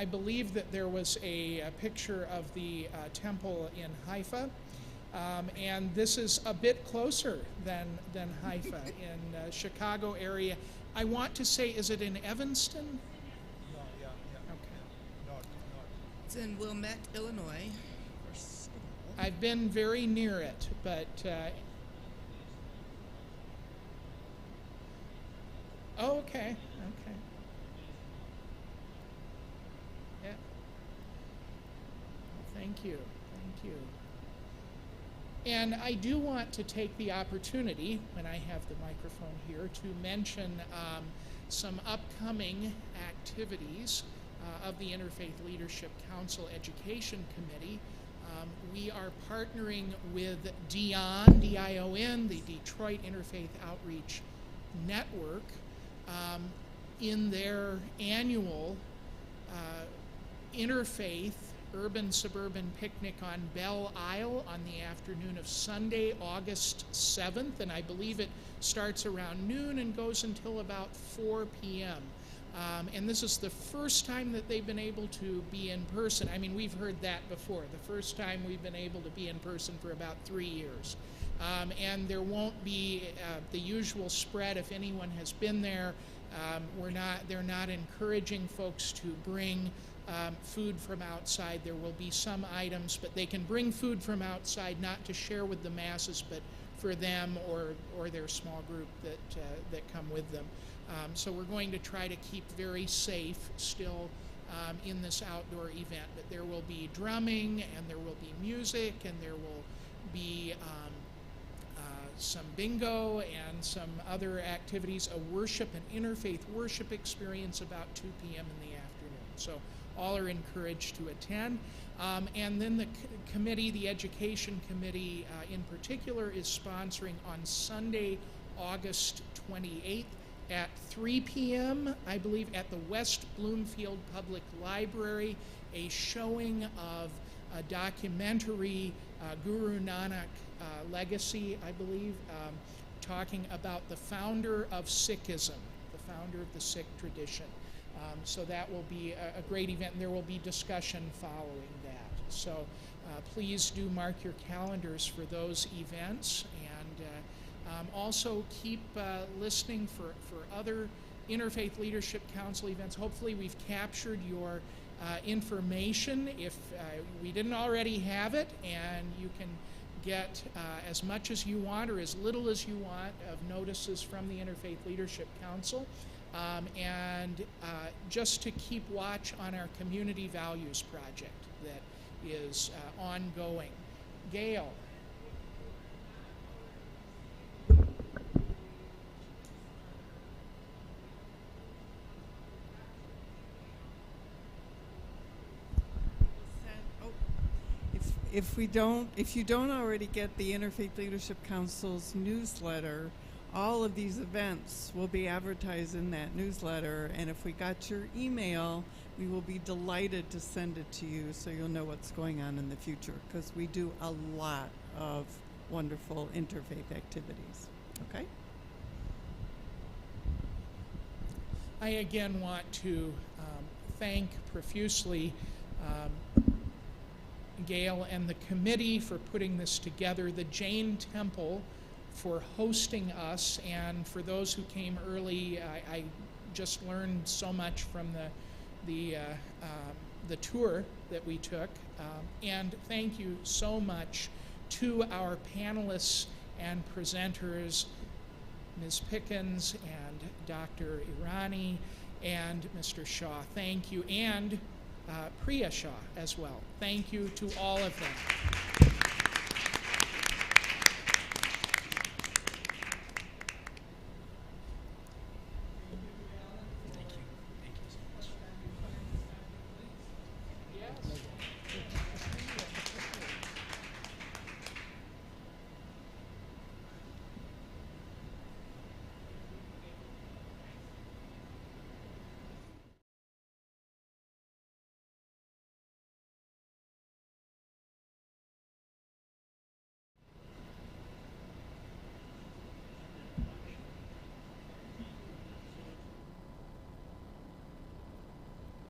believe that there was a picture of the temple in Haifa, and this is a bit closer than Haifa, in Chicago area. I want to say, is it in Evanston? No, yeah. Okay. North. It's in Wilmette, Illinois. I've been very near it, but oh, okay. Yeah. Thank you. And I do want to take the opportunity, when I have the microphone here, to mention some upcoming activities of the Interfaith Leadership Council Education Committee. We are partnering with DION, D-I-O-N, the Detroit Interfaith Outreach Network, in their annual interfaith urban-suburban picnic on Belle Isle on the afternoon of Sunday, August 7th, and I believe it starts around noon and goes until about 4 p.m. And this is the first time that they've been able to be in person. I mean, we've heard that before. The first time we've been able to be in person for about 3 years. And there won't be the usual spread if anyone has been there. They're not encouraging folks to bring food from outside. There will be some items, but they can bring food from outside not to share with the masses, but for them or their small group that come with them. So we're going to try to keep very safe still in this outdoor event. But there will be drumming, and there will be music, and there will be some bingo and some other activities, a worship, an interfaith worship experience about 2 p.m. in the afternoon. So all are encouraged to attend. And then the committee, the education committee in particular, is sponsoring on Sunday, August 28th at 3 p.m., I believe, at the West Bloomfield Public Library, a showing of a documentary, Guru Nanak Legacy, I believe, talking about the founder of Sikhism, the founder of the Sikh tradition. So that will be a great event, and there will be discussion following that. So please do mark your calendars for those events, and also keep listening for other Interfaith Leadership Council events. Hopefully we've captured your information if we didn't already have it, and you can get as much as you want or as little as you want of notices from the Interfaith Leadership Council. And just to keep watch on our Community Values Project that is ongoing. Gail. If you don't already get the Interfaith Leadership Council's newsletter, all of these events will be advertised in that newsletter, and if we got your email, we will be delighted to send it to you so you'll know what's going on in the future, because we do a lot of wonderful interfaith activities. Okay? I again want to thank profusely Gail and the committee for putting this together, the Jain Temple for hosting us, and for those who came early, I just learned so much from the tour that we took. And thank you so much to our panelists and presenters, Ms. Pickens and Dr. Irani and Mr. Shaw. Thank you, and Priya Shah as well. Thank you to all of them.